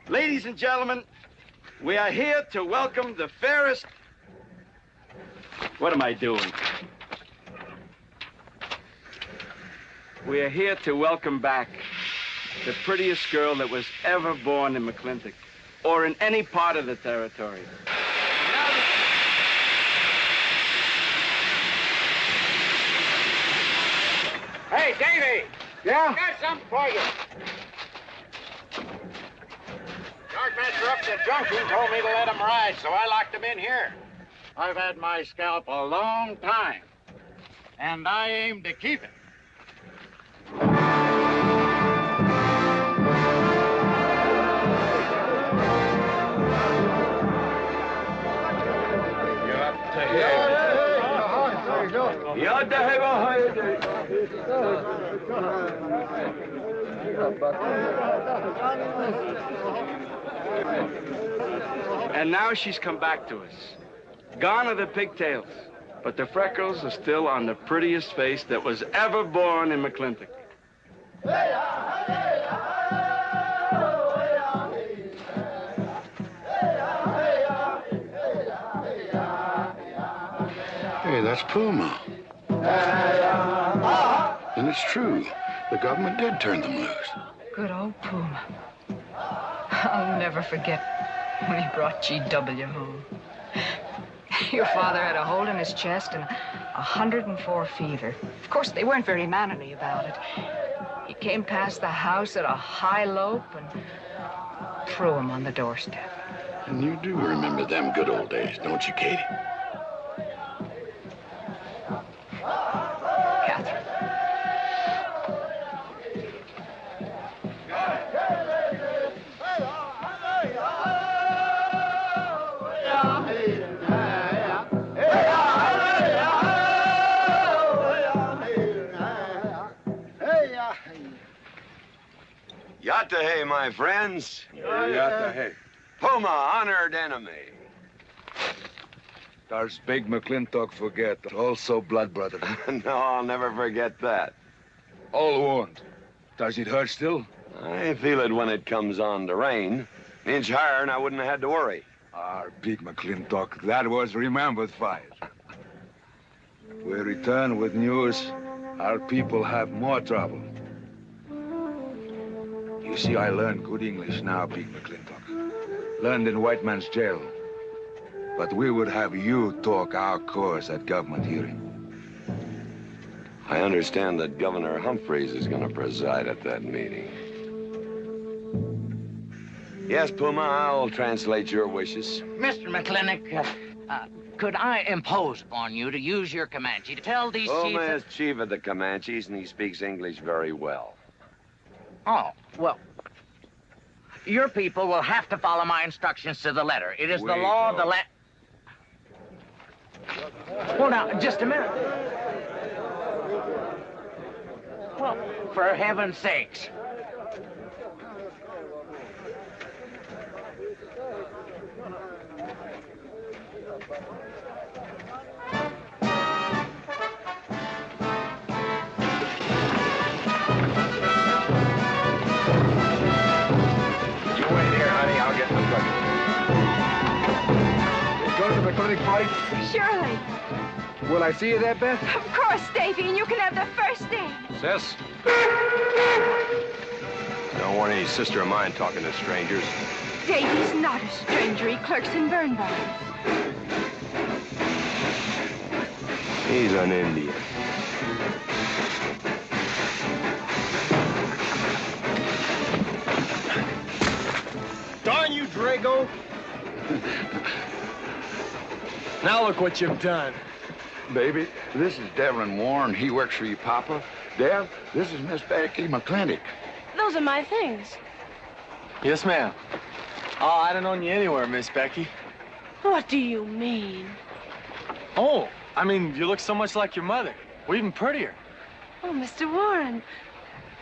Ladies and gentlemen, we are here to welcome the fairest... What am I doing? We are here to welcome back the prettiest girl that was ever born in McClintock, or in any part of the territory. Hey, Davy! Yeah? Got something for you. Yardmaster up at the junction told me to let him ride, so I locked him in here. I've had my scalp a long time, and I aim to keep it. And now she's come back to us. Gone are the pigtails, but the freckles are still on the prettiest face that was ever born in McClintock. Hey, that's Puma. And it's true. The government did turn them loose. Good old Puma. I'll never forget when he brought G.W. home. Your father had a hole in his chest and 104 fever. Of course, they weren't very mannerly about it. He came past the house at a high lope and threw him on the doorstep. And you do remember them good old days, don't you, Katie? Catherine. Yatta hey, my friends. Yatta hey. Puma, honored enemy. Does Big McClintock forget? Also blood brother. No, I'll never forget that. All wound. Does it hurt still? I feel it when it comes on to rain. An inch higher and I wouldn't have had to worry. Our Big McClintock, that was remembered fire. We return with news. Our people have more trouble. You see, I learned good English now, Big McClintock. Learned in white man's jail. But we would have you talk our cause at government hearing. I understand that Governor Humphreys is going to preside at that meeting. Yes, Puma, I'll translate your wishes. Mr. McClintock, could I impose upon you to use your Comanche to tell these Puma chiefs... is chief of the Comanches, and he speaks English very well. Oh, well, your people will have to follow my instructions to the letter. It is the law of the land... Well, now, just a minute. Well, for heaven's sakes. Party? Surely. Will I see you there, Beth? Of course, Davy, and you can have the first name. Sis? Don't want any sister of mine talking to strangers. Davy's not a stranger. He clerks in Birnbaum. He's an Indian. Darn you, Drago! Now look what you've done. Baby, this is Devlin Warren. He works for you, Papa. Dev, this is Miss Becky McClintock. Those are my things. Yes, ma'am. Oh, I don't own you anywhere, Miss Becky. What do you mean? Oh, I mean, you look so much like your mother. Well, even prettier. Oh, Mr. Warren.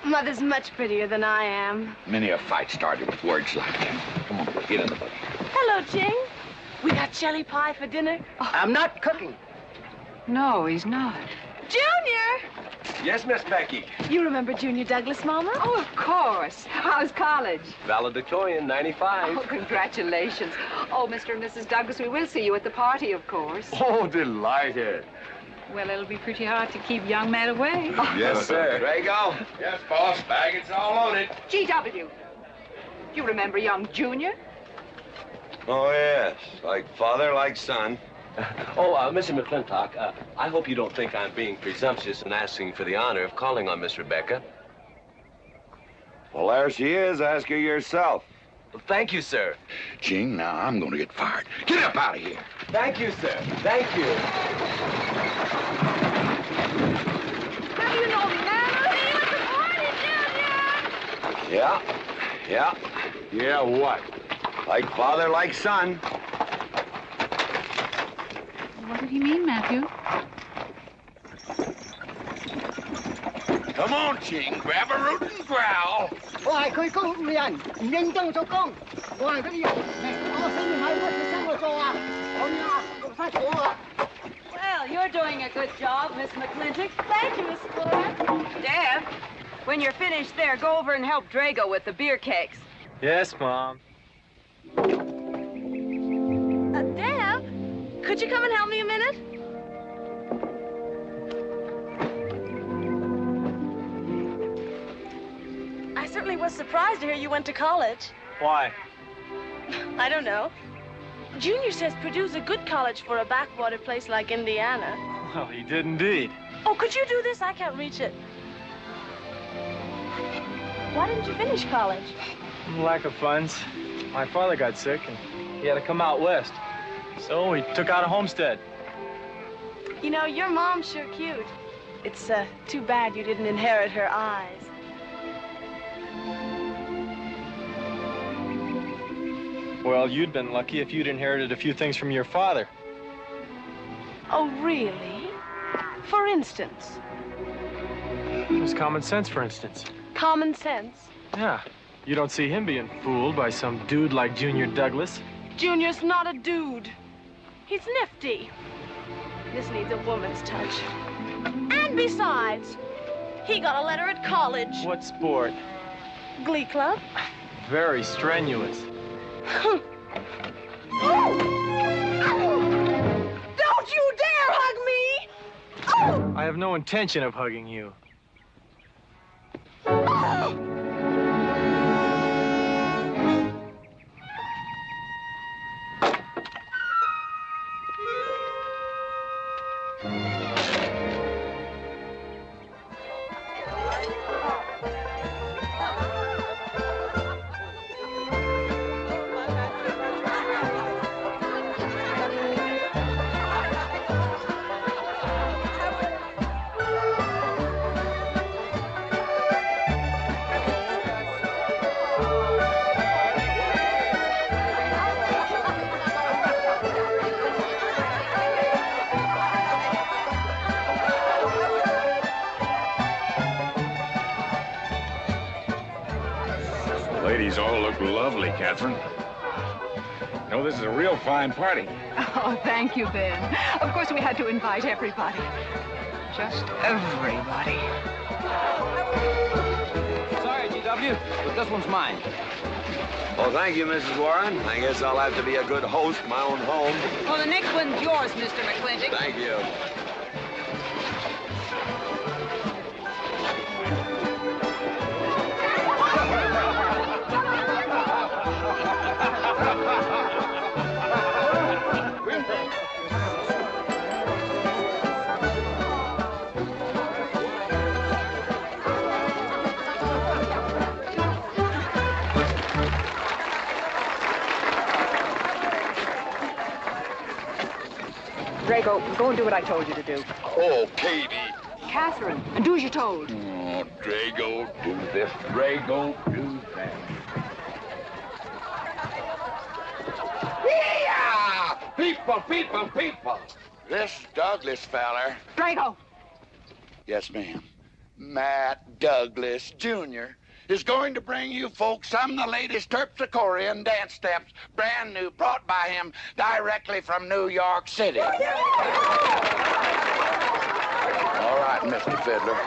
Mother's much prettier than I am. Many a fight started with words like that. Come on, get in the buggy. Hello, Ching. We got jelly pie for dinner. Oh. I'm not cooking. No, he's not. Junior! Yes, Miss Becky. You remember Junior Douglas, Mama? Oh, of course. How's college? Valedictorian, 95. Oh, congratulations. Oh, Mr. and Mrs. Douglas, we will see you at the party, of course. Oh, delighted. Well, it'll be pretty hard to keep young men away. Yes, sir. Drago? Yes, boss. Baggage all loaded. G.W. You remember young Junior? Oh, yes. Like father, like son. Mr. McClintock, I hope you don't think I'm being presumptuous in asking for the honor of calling on Miss Rebecca. Well, there she is. Ask her yourself. Well, thank you, sir. Ching, now I'm going to get fired. Get up out of here. Thank you, sir. Thank you. How do you know me, Nana? See you at the party, Junior! Yeah. Yeah, what? Like father, like son. What did he mean, Matthew? Come on, Ching. Grab a root and growl. Well, you're doing a good job, Miss McClintock. Thank you, Miss Flora. Deb, when you're finished there, go over and help Drago with the beer cakes. Yes, Mom. Deb, could you come and help me a minute? I certainly was surprised to hear you went to college. Why? I don't know. Junior says Purdue's a good college for a backwater place like Indiana. Well, he did indeed. Oh, could you do this? I can't reach it. Why didn't you finish college? Lack of funds. My father got sick, and he had to come out west. So we took out a homestead. You know, your mom's sure cute. It's too bad you didn't inherit her eyes. Well, you'd been lucky if you'd inherited a few things from your father. Oh, really? For instance? It was common sense, for instance. Common sense? Yeah. You don't see him being fooled by some dude like Junior Douglas. Junior's not a dude. He's nifty. This needs a woman's touch. And besides, he got a letter at college. What sport? Glee club. Very strenuous. Don't you dare hug me! Oh! I have no intention of hugging you. Ladies all look lovely, Catherine. You know, this is a real fine party. Oh, thank you, Ben. Of course, we had to invite everybody. Just everybody. Sorry, GW, but this one's mine. Well, thank you, Mrs. Warren. I guess I'll have to be a good host in my own home. Well, the next one's yours, Mr. McClintock. Thank you. Drago, go and do what I told you to do. Oh, Katie. Catherine, and do as you're told. Oh, Drago, do this. Drago, do that. Yeah! People! This Douglas feller. Drago! Yes, ma'am. Matt Douglas, Jr. is going to bring you folks some of the latest terpsichorean dance steps, brand new, brought by him directly from New York City. All right, Mr. Fiddler.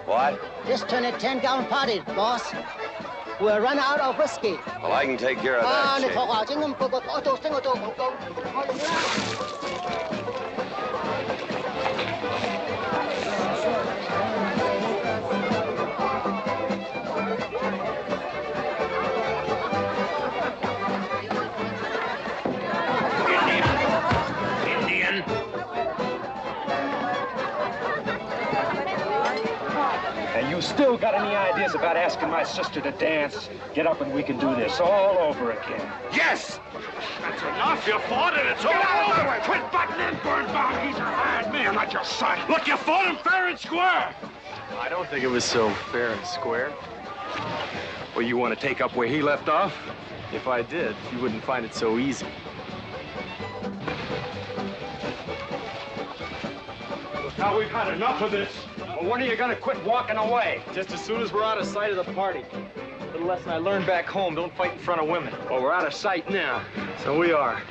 What? Just turned a 10-gallon party, boss. We're running out of whiskey. Well, I can take care of that, Chick. You still got any ideas about asking my sister to dance? Get up and we can do this all over again. Yes! That's enough. You fought it. It's all over. Quit butting in, Birnbaum. He's a hired man, not your son. Look, you fought him fair and square. I don't think it was so fair and square. Well, you want to take up where he left off? If I did, you wouldn't find it so easy. Now we've had enough of this. Well, when are you gonna quit walking away? Just as soon as we're out of sight of the party. A little lesson I learned back home, don't fight in front of women. Well, we're out of sight now. So we are.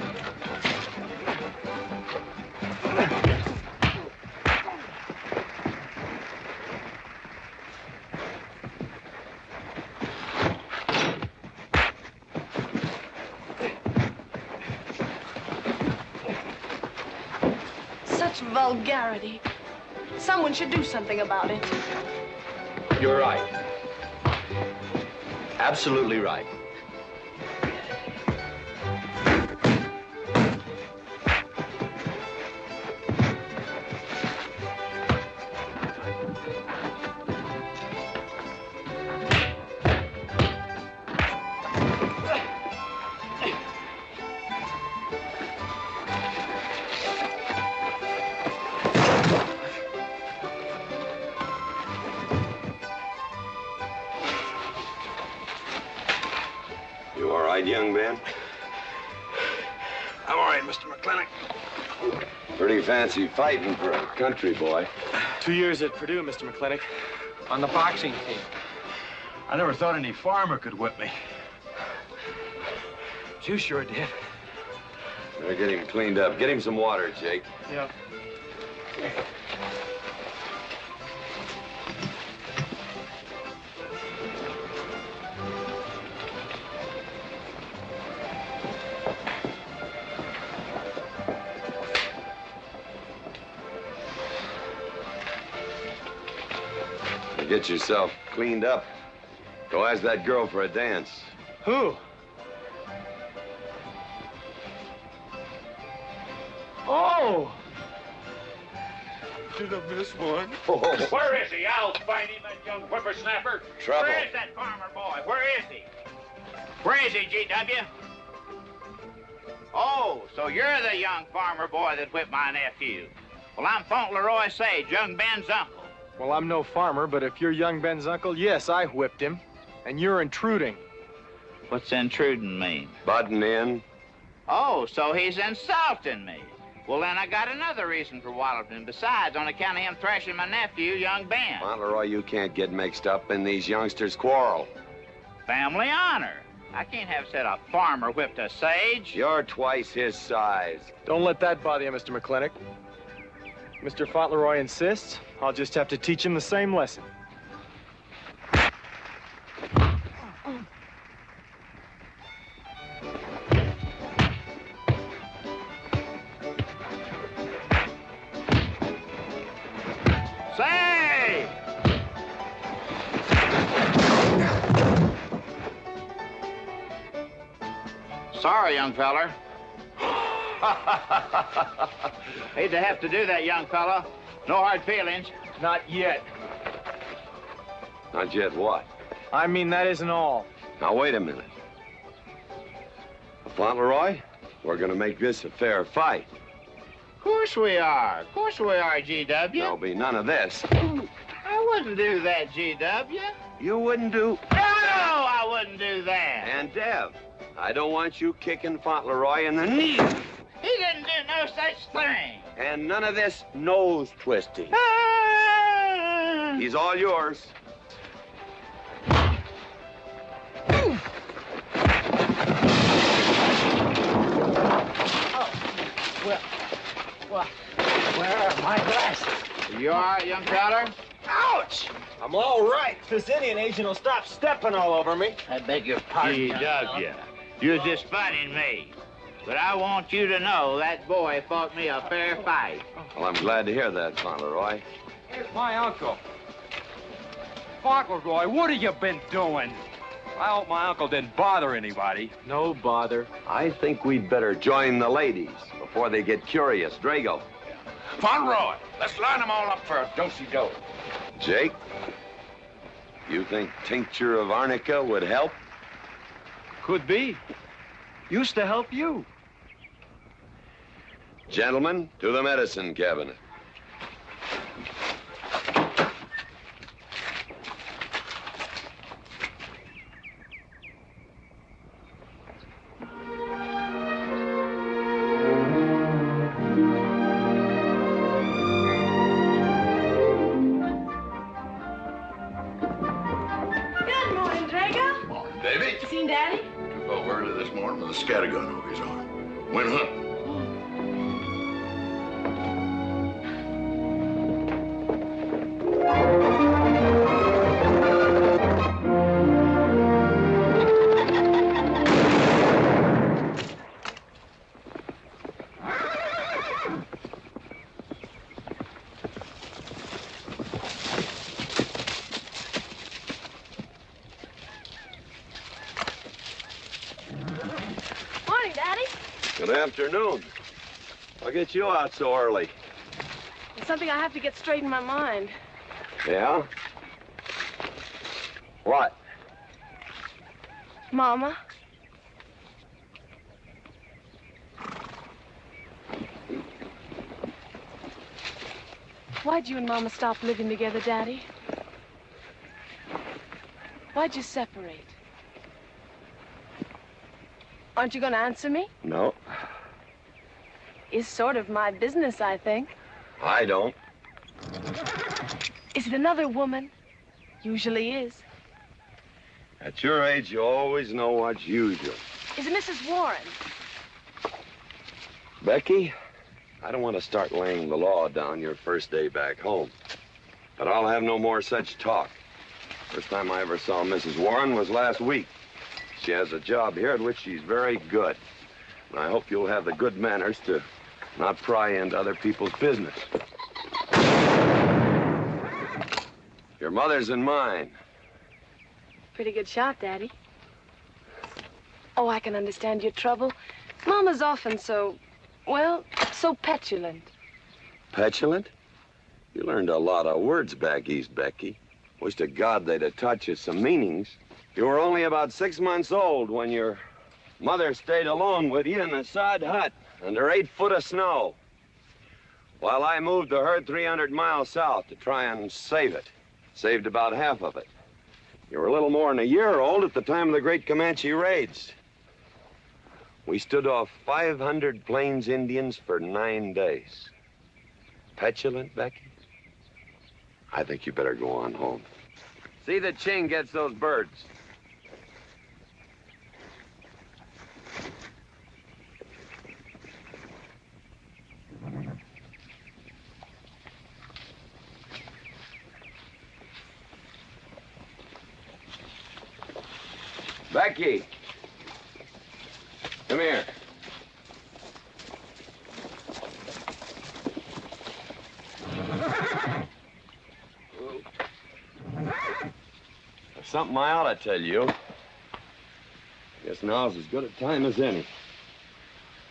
Such vulgarity. Someone should do something about it. You're right. Absolutely right. right, Mr. McClintock. Pretty fancy fighting for a country boy. 2 years at Purdue, Mr. McClintock, on the boxing team. I never thought any farmer could whip me. You sure did. Better get him cleaned up. Get him some water, Jake. Yeah. Get yourself cleaned up. Go ask that girl for a dance. Who? Oh! Did I miss one? Where is he? I'll find him, that young whippersnapper. Trouble. Where is that farmer boy? Where is he? Where is he, G.W.? Oh, so you're the young farmer boy that whipped my nephew. Well, I'm Fauntleroy Sage, young Ben's uncle. Well, I'm no farmer, but if you're young Ben's uncle, yes, I whipped him. And you're intruding. What's intruding mean? Butting in. Oh, so he's insulting me. Well, then I got another reason for walloping him. Besides, on account of him thrashing my nephew, young Ben. Fauntleroy, you can't get mixed up in these youngsters' quarrel. Family honor. I can't have said a farmer whipped a sage. You're twice his size. Don't let that bother you, Mr. McClintock. Mr. Fauntleroy insists. I'll just have to teach him the same lesson. Say! Sorry, young feller. Hate to have to do that, young fella. No hard feelings. Not yet. Not yet what? I mean, that isn't all. Now, wait a minute. Fauntleroy, we're gonna make this a fair fight. Of course we are. Of course we are, G.W. There'll be none of this. I wouldn't do that, G.W. You wouldn't do... No, I wouldn't do that. And Dev, I don't want you kicking Fauntleroy in the knee. He didn't do no such thing. And none of this nose twisting. He's all yours. Well, where are my glasses? You all right, young feller? Ouch! I'm all right. This Indian agent will stop stepping all over me. I beg your pardon. G.W., you're just funning me. But I want you to know that boy fought me a fair fight. Well, I'm glad to hear that, Fauntleroy. Here's my uncle. Fauntleroy, what have you been doing? I hope my uncle didn't bother anybody. No bother. I think we'd better join the ladies before they get curious. Drago. Fauntleroy, let's line them all up for a do-si-do. Jake, you think tincture of arnica would help? Could be. Used to help you. Gentlemen, to the medicine cabinet. Good morning, Drago. Morning, Davy. You seen Daddy? Took over early this morning with a scattergun over his arm. Went hunting. Morning, Daddy. Good afternoon. I'll get you out so early. There's something I have to get straight in my mind. Yeah? What? Mama. Why'd you and Mama stop living together, Daddy? Why'd you separate? Aren't you going to answer me? No. is sort of my business, I think. I don't. Is it another woman? Usually is. At your age, you always know what's usual. Is it Mrs. Warren? Becky, I don't want to start laying the law down your first day back home. But I'll have no more such talk. First time I ever saw Mrs. Warren was last week. She has a job here at which she's very good. And I hope you'll have the good manners to not pry into other people's business. Your mother's and mine. Pretty good shot, Daddy. Oh, I can understand your trouble. Mama's often so, well, so petulant. Petulant? You learned a lot of words back east, Becky. Wish to God they'd have taught you some meanings. You were only about 6 months old when your mother stayed alone with you in a sod hut under 8 foot of snow, while I moved the herd 300 miles south to try and save it. Saved about half of it. You were a little more than a year old at the time of the great Comanche raids. We stood off 500 Plains Indians for 9 days. Petulant, Becky? I think you better go on home. See that Ching gets those birds. Becky, come here. There's something I ought to tell you. I guess now's as good a time as any.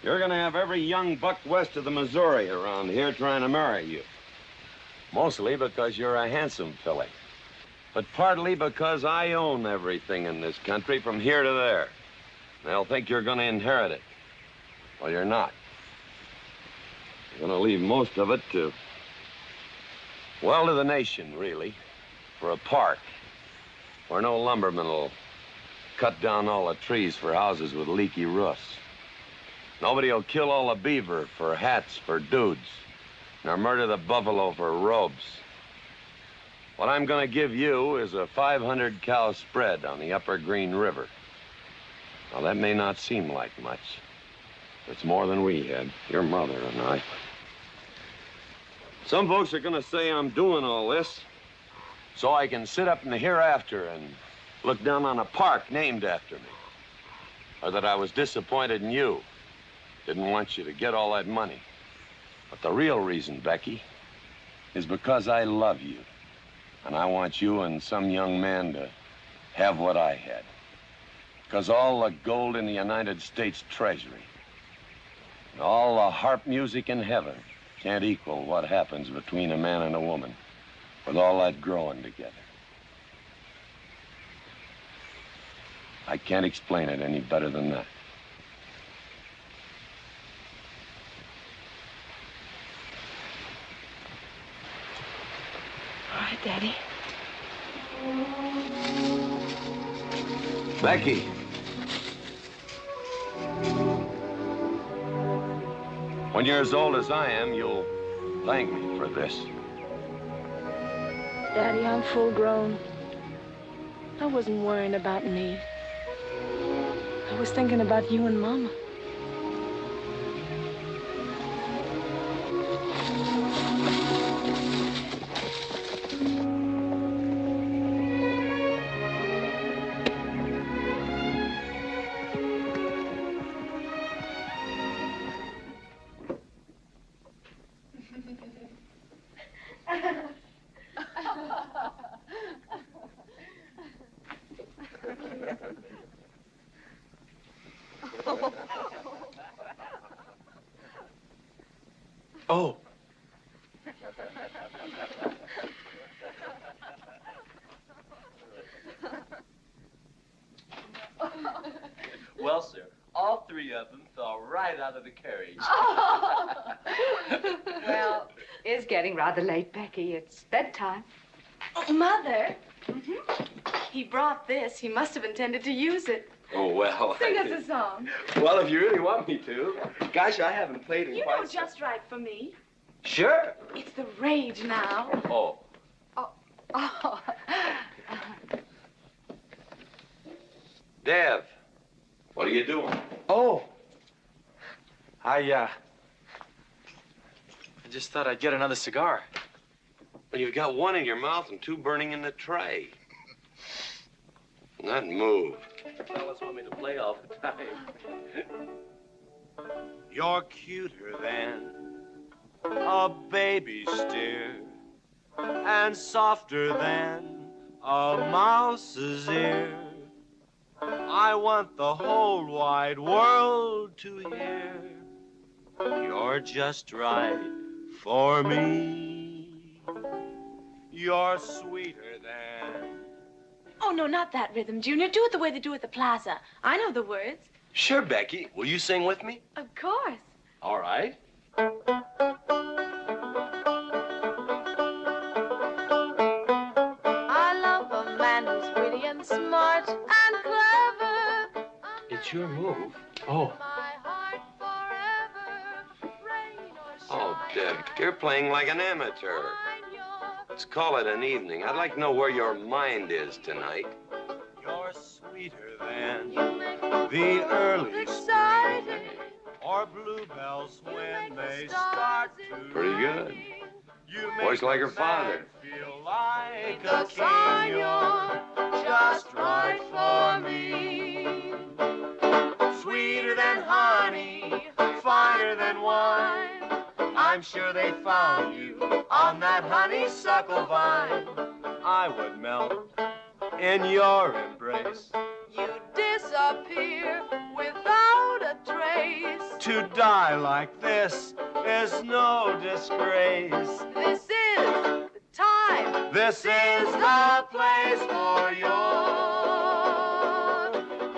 You're gonna have every young buck west of the Missouri around here trying to marry you. Mostly because you're a handsome filly. But partly because I own everything in this country from here to there. They'll think you're gonna inherit it. Well, you're not. You're gonna leave most of it to, well, to the nation, really. For a park where no lumberman will cut down all the trees for houses with leaky roofs. Nobody will kill all the beaver for hats for dudes, nor murder the buffalo for robes. What I'm gonna give you is a 500 cow spread on the upper Green River. Now, that may not seem like much. It's more than we had, your mother and I. Some folks are gonna say I'm doing all this so I can sit up in the hereafter and look down on a park named after me. Or that I was disappointed in you. Didn't want you to get all that money. But the real reason, Becky, is because I love you. And I want you and some young man to have what I had. Because all the gold in the United States Treasury and all the harp music in heaven can't equal what happens between a man and a woman with all that growing together. I can't explain it any better than that. All right, Daddy. Becky. When you're as old as I am, you'll thank me for this. Daddy, I'm full grown. I wasn't worrying about me. I was thinking about you and Mama. Oh. Well, sir, all 3 of them fell right out of the carriage. Well, it's getting rather late, Becky. It's bedtime. Oh, Mother. He brought this. He must have intended to use it. Oh, well. Sing us a song. Well, if you really want me to. Gosh, I haven't played in You quite know just right for me. Sure. It's the rage now. Oh. Oh. Dev, what are you doing? Oh. I just thought I'd get another cigar. Well, you've got one in your mouth and two burning in the tray. Not move. Fellas want me to play all the time. You're cuter than a baby steer and softer than a mouse's ear. I want the whole wide world to hear. You're just right for me. You're sweeter than... Oh, no, not that rhythm, Junior. Do it the way they do at the plaza. I know the words. Sure, Becky. Will you sing with me? Of course. All right. I love a man who's witty and smart and clever. It's your move. Oh. Oh, Deb, you're playing like an amateur. Let's call it an evening. I'd like to know where your mind is tonight. You're sweeter than the early spring or bluebells when they start to Pretty good. You Voice like her father. feel like a king. You're just right for me. Sweeter than honey, finer than wine. I'm sure they found you on that honeysuckle vine. I would melt in your embrace. You disappear without a trace. To die like this is no disgrace. This is the time. This is the place for you.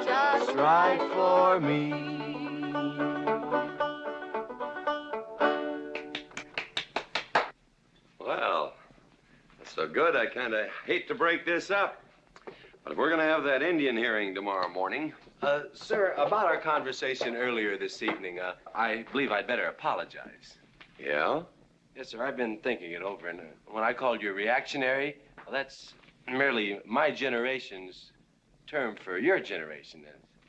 Just right for me. Well, that's so good, I kind of hate to break this up. But if we're going to have that Indian hearing tomorrow morning... Sir, about our conversation earlier this evening, I believe I'd better apologize. Yeah? Yes, sir, I've been thinking it over, and when I called you reactionary, well, that's merely my generation's term for your generation.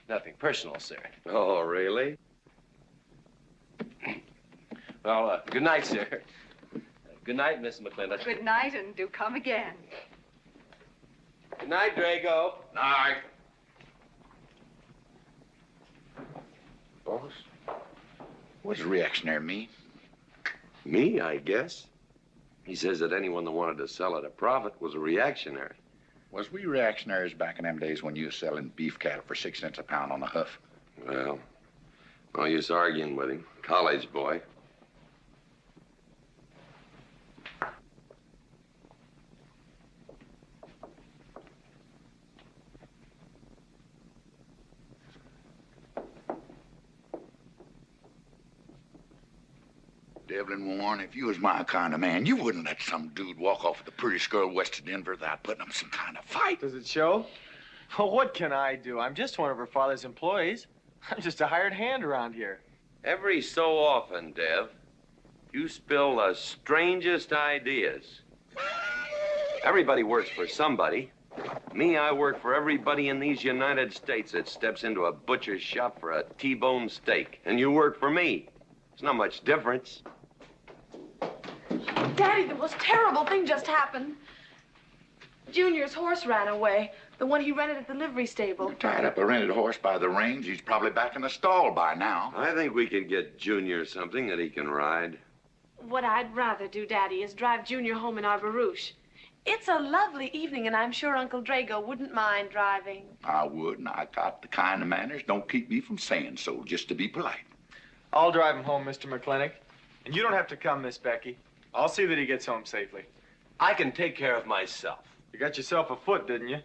Nothing personal, sir. Oh, really? Well, good night, sir. Good night, Miss McClintock. Good night, and do come again. Good night, Drago. Night. Boss, what does reactionary mean? Me, I guess. He says that anyone that wanted to sell at a profit was a reactionary. Was we reactionaries back in them days when you was selling beef cattle for 6 cents a pound on the hoof? Well, no use arguing with him. College boy. Devlin Warren, if you was my kind of man, you wouldn't let some dude walk off with the prettiest girl west of Denver without putting up some kind of fight. Does it show? Well, what can I do? I'm just one of her father's employees. I'm just a hired hand around here. Every so often, Dev, you spill the strangest ideas. Everybody works for somebody. Me, I work for everybody in these United States that steps into a butcher's shop for a T-bone steak. And you work for me. There's not much difference. Daddy, the most terrible thing just happened. Junior's horse ran away. The one he rented at the livery stable. Tied up a rented horse by the reins. He's probably back in the stall by now. I think we can get Junior something that he can ride. What I'd rather do, Daddy, is drive Junior home in our barouche. It's a lovely evening, and I'm sure Uncle Drago wouldn't mind driving. I would, and I got the kind of manners don't keep me from saying so, just to be polite. I'll drive him home, Mr. McClintock. And you don't have to come, Miss Becky. I'll see that he gets home safely. I can take care of myself. You got yourself a foot, didn't you?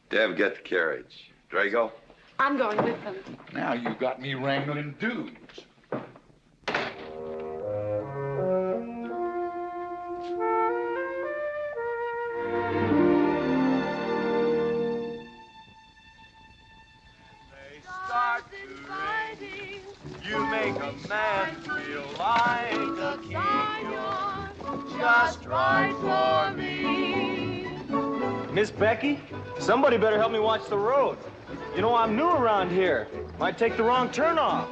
Dev, get the carriage. Drago? I'm going with them. Now you got me wrangling dudes. like a king, just right for me. Miss Becky, somebody better help me watch the road. You know, I'm new around here. Might take the wrong turnoff.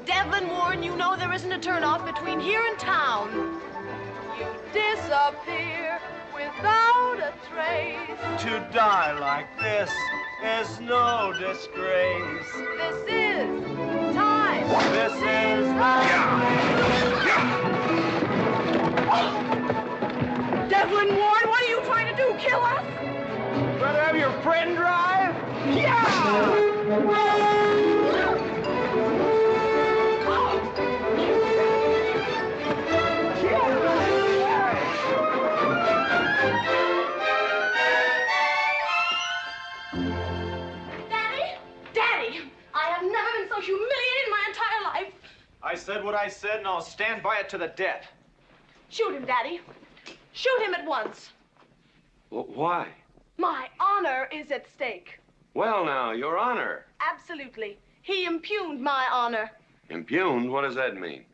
Devlin Warren, you know there isn't a turnoff between here and town. You disappear without a trace. To die like this is no disgrace. This is time. This is Devlin Warren, what are you trying to do? Kill us? Rather have your friend drive? Yeah! Humiliated my entire life. I said what I said, and I'll stand by it to the death. Shoot him, Daddy. Shoot him at once. Well, why? My honor is at stake. Well, now, Your Honor. Absolutely. He impugned my honor. Impugned? What does that mean?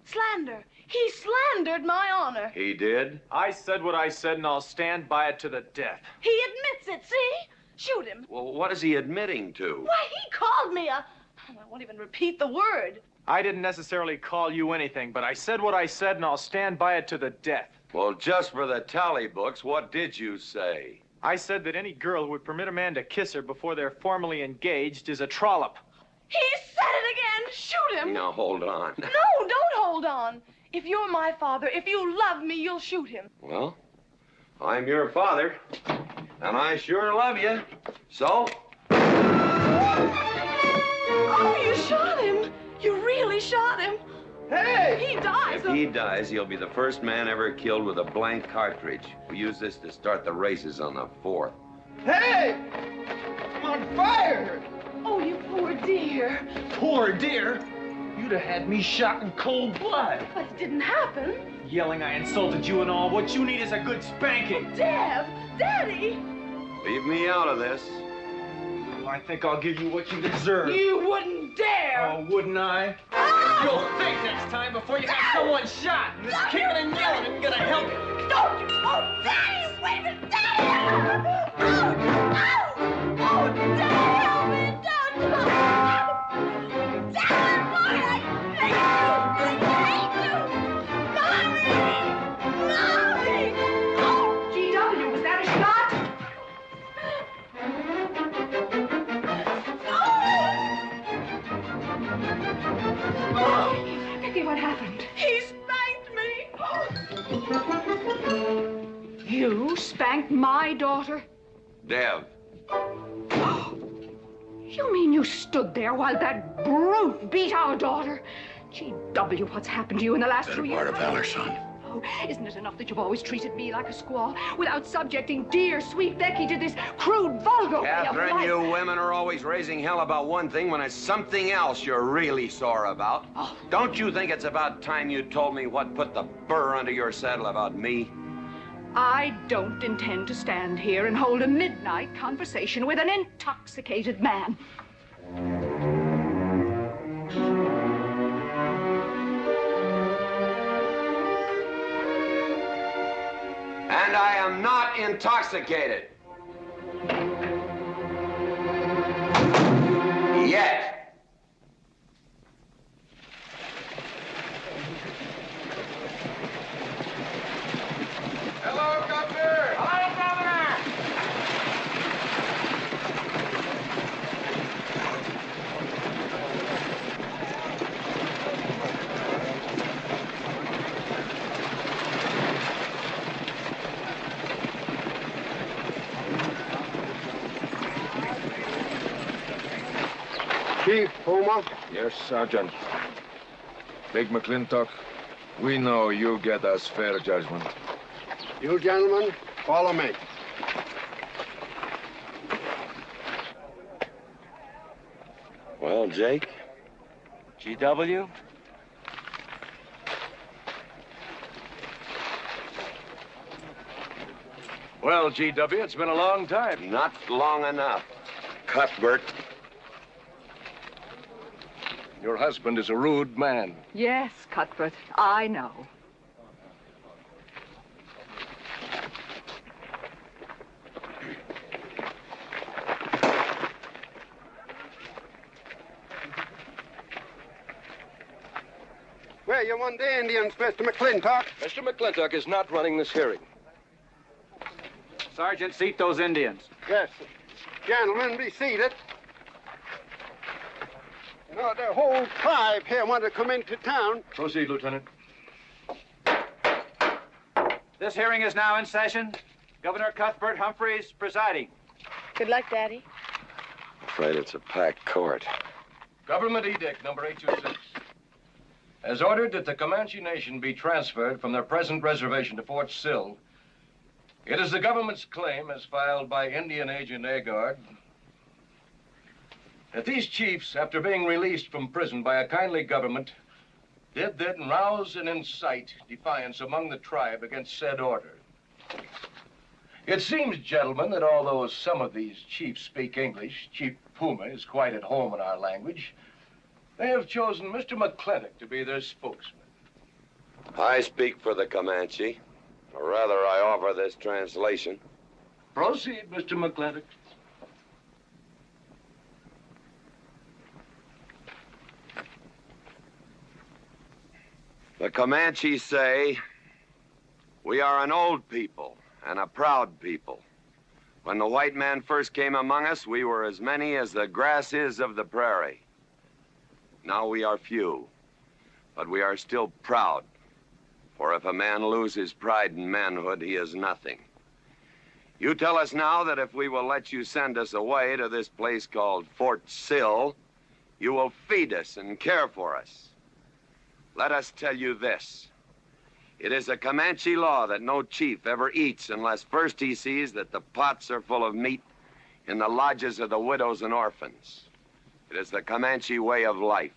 Slander. He slandered my honor. He did? I said what I said, and I'll stand by it to the death. He admits it, see? Shoot him. Well, what is he admitting to? Why, he called me a... I won't even repeat the word. I didn't necessarily call you anything, but I said what I said, and I'll stand by it to the death. Well, just for the tally books, what did you say? I said that any girl who would permit a man to kiss her before they're formally engaged is a trollop. He said it again. Shoot him. Now, hold on. No, don't hold on. If you're my father, if you love me, you'll shoot him. Well, I'm your father, and I sure love you. So... Oh, you shot him. You really shot him. Hey! He dies. If he dies, he'll be the first man ever killed with a blank cartridge. We use this to start the races on the 4th. Hey! I'm on fire! Oh, you poor dear. Poor dear? You'd have had me shot in cold blood. But it didn't happen. Yelling I insulted you and all. What you need is a good spanking. Dev! Daddy! Leave me out of this. I think I'll give you what you deserve. You wouldn't dare! Oh, wouldn't I? You'll think next time before you have someone shot. And this kicking and yelling isn't gonna help you. Don't you! Oh, Daddy! Wait a minute! Daddy! Oh, Daddy! Help me! Don't! Daddy, boy, I hate you! Mommy! Mommy! Oh, G.W., was that a shot? Vicky, what happened? He spanked me! You spanked my daughter? Dev. You mean you stood there while that brute beat our daughter? G.W., what's happened to you in the last 2 years? Part of valor, son. Oh, isn't it enough that you've always treated me like a squaw without subjecting dear, sweet Becky to this crude, vulgar way of Catherine, life? you women are always raising hell about one thing when it's something else you're really sore about. Oh. Don't you think it's about time you told me what put the burr under your saddle about me? I don't intend to stand here and hold a midnight conversation with an intoxicated man. And I am not intoxicated. Yet. Hello, Governor! Hello, Governor! Chief Puma? Yes, Sergeant. Big McClintock, we know you get us fair judgment. You gentlemen, follow me. Well, Jake? G.W.? Well, G.W., it's been a long time. Not long enough. Cuthbert. Your husband is a rude man. Yes, Cuthbert, I know. Well, you want the Indians, Mr. McClintock? Mr. McClintock is not running this hearing. Sergeant, seat those Indians. Yes. Gentlemen, be seated. You know, the whole tribe here want to come into town. Proceed, Lieutenant. This hearing is now in session. Governor Cuthbert Humphreys presiding. Good luck, Daddy. Afraid it's a packed court. Government Edict number 826. Has ordered that the Comanche Nation be transferred from their present reservation to Fort Sill. It is the government's claim, as filed by Indian Agent Agard, that these chiefs, after being released from prison by a kindly government, did then rouse and incite defiance among the tribe against said order. It seems, gentlemen, that although some of these chiefs speak English, Chief Puma is quite at home in our language, they have chosen Mr. McClintock to be their spokesman. I speak for the Comanche, or rather I offer this translation. Proceed, Mr. McClintock. The Comanche say, we are an old people and a proud people. When the white man first came among us, we were as many as the grass is of the prairie. Now we are few, but we are still proud. For if a man loses pride in manhood, he is nothing. You tell us now that if we will let you send us away to this place called Fort Sill, you will feed us and care for us. Let us tell you this. It is a Comanche law that no chief ever eats unless first he sees that the pots are full of meat in the lodges of the widows and orphans. It is the Comanche way of life.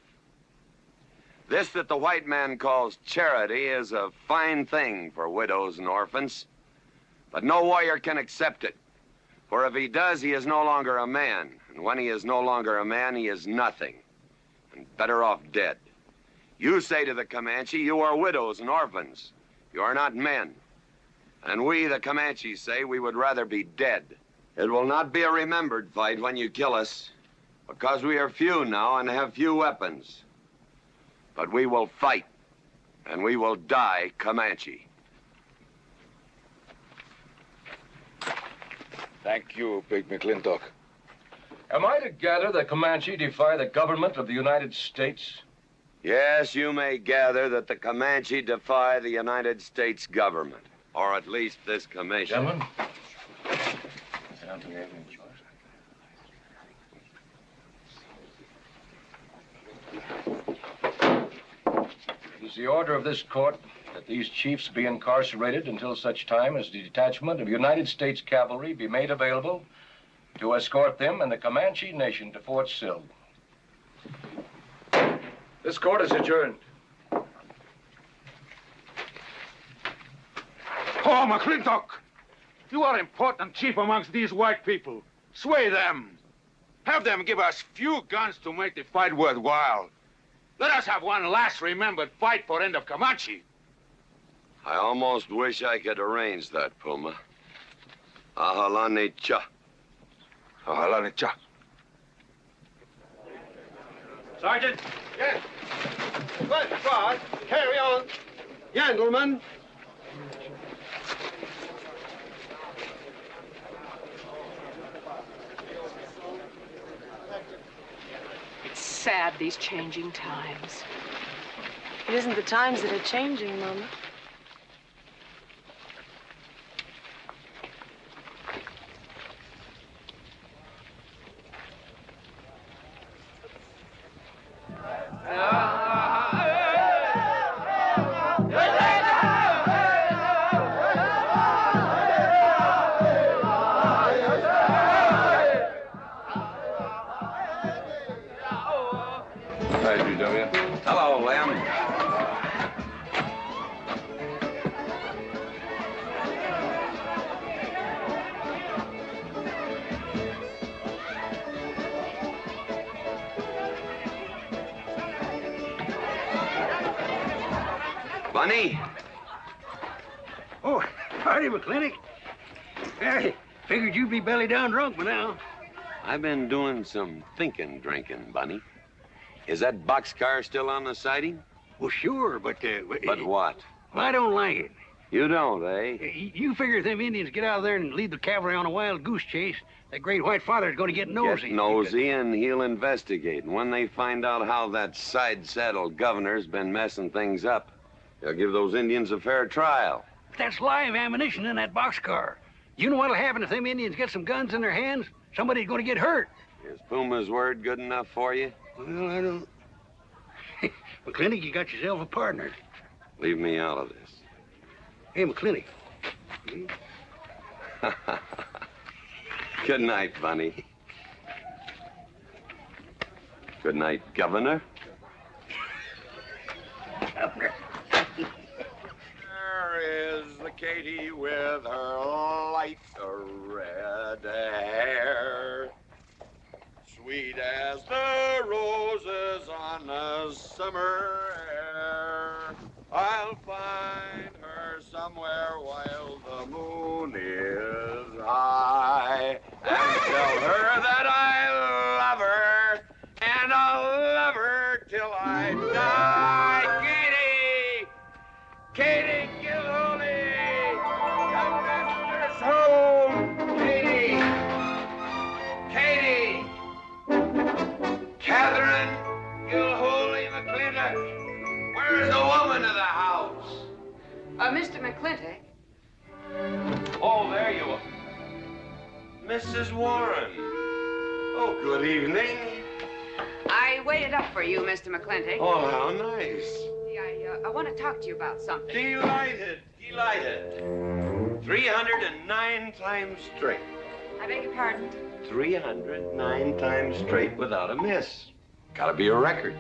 This that the white man calls charity is a fine thing for widows and orphans, but no warrior can accept it. For if he does, he is no longer a man, and when he is no longer a man, he is nothing, and better off dead. You say to the Comanche, you are widows and orphans. You are not men. And we, the Comanche, say we would rather be dead. It will not be a remembered fight when you kill us, because we are few now and have few weapons. But we will fight, and we will die Comanche. Thank you, Big McClintock. Am I to gather that Comanche defy the government of the United States? Yes, you may gather that the Comanche defy the United States government, or at least this commission. Gentlemen. It is the order of this court that these chiefs be incarcerated until such time as the detachment of United States cavalry be made available to escort them and the Comanche Nation to Fort Sill. This court is adjourned. Oh, McClintock! You are important chief amongst these white people. Sway them. Have them give us few guns to make the fight worthwhile. Let us have one last remembered fight for end of Comanche. I almost wish I could arrange that, Puma. Ahalani cha. Ahalani cha. Sergeant? Yes. Good God. Carry on. Gentlemen. It's sad, these changing times. It isn't the times that are changing, Mama. Hello, Lem. Bunny? Oh, howdy, McClintock. I figured you'd be belly down drunk by now. I've been doing some drinking, Bunny. Is that boxcar still on the siding? Well, sure, but... But what? Well, I don't like it. You don't, eh? You figure if them Indians get out there and lead the cavalry on a wild goose chase, that great white father's going to get nosy. Get nosy, and he'll investigate. And when they find out how that side-saddle governor's been messing things up, they'll give those Indians a fair trial. That's live ammunition in that boxcar. You know what'll happen if them Indians get some guns in their hands? Somebody's going to get hurt. Is Puma's word good enough for you? Well, I don't... McClintock, you got yourself a partner. Leave me out of this. Hey, McClintock. Good night, Bunny. Good night, Governor. Governor. There is the Katie with her light red hair, sweet as the roses on a summer air. I'll find her somewhere while the moon is high and tell her that I love her, and I'll love her till I die. Katie Gilhooly, the master's home. Katie, Catherine Gilhooly McClintock, where's the woman of the house? Mr. McClintock. Oh, there you are. Mrs. Warren. Oh, good evening. I waited up for you, Mr. McClintock. Oh, how nice. I want to talk to you about something. Delighted. 309 times straight. I beg your pardon? 309 times straight without a miss. Gotta be a record.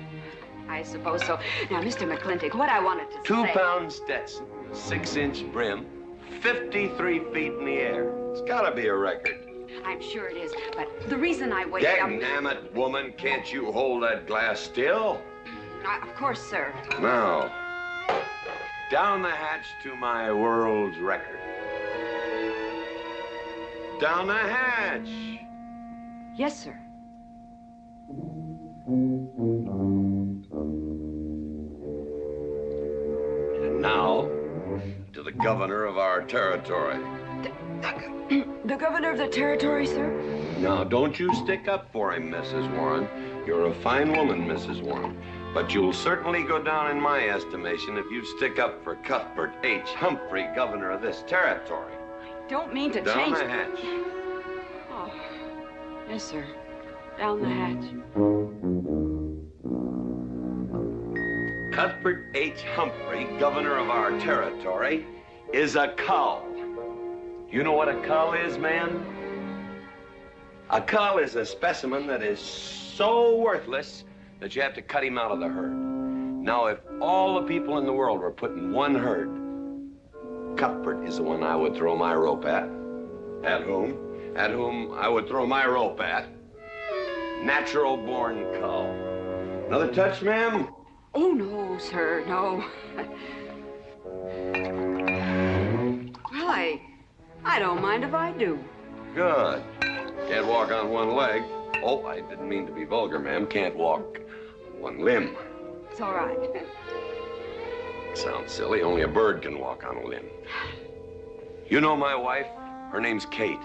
I suppose so. Now, Mr. McClintock, what I wanted to 2 say... pound Stetson, 6-inch brim, 53 feet in the air. It's gotta be a record. I'm sure it is, but the reason I waited up... Dagnammit, woman, can't you hold that glass still? Of course, sir. Now, down the hatch to my world's record. Down the hatch. Yes, sir. And now, to the governor of our territory. The governor of the territory, sir? Now, don't you stick up for him, Mrs. Warren. You're a fine woman, Mrs. Warren. But you'll certainly go down in my estimation if you stick up for Cuthbert H. Humphrey, governor of this territory. I don't mean to Down change... the hatch. Oh, yes, sir. Down the hatch. Cuthbert H. Humphrey, governor of our territory, is a cull. You know what a cull is, man? A cull is a specimen that is so worthless that you have to cut him out of the herd. Now, if all the people in the world were put in one herd, Cuthbert is the one I would throw my rope at. At whom I would throw my rope at. Natural-born cull. Another touch, ma'am? Oh, no, sir, no. Well, I don't mind if I do. Good. Can't walk on one leg. Oh, I didn't mean to be vulgar, ma'am. Can't walk one limb. It's all right. Sounds silly. Only a bird can walk on a limb. You know my wife? Her name's Kate.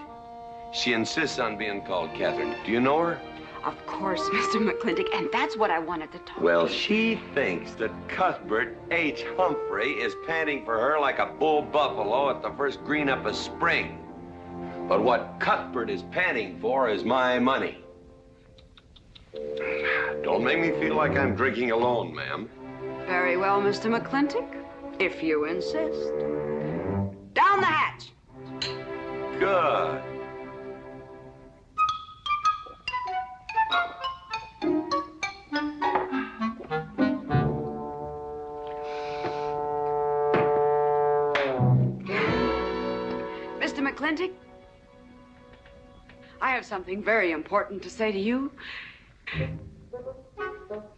She insists on being called Catherine. Do you know her? Of course, Mr. McClintock, and that's what I wanted to talk Well, to you. she thinks that Cuthbert H. Humphrey is panting for her like a bull buffalo at the first green up of spring. But what Cuthbert is panting for is my money. Don't make me feel like I'm drinking alone, ma'am. Very well, Mr. McClintock, if you insist. Down the hatch. Good. Mr. McClintock, I have something very important to say to you.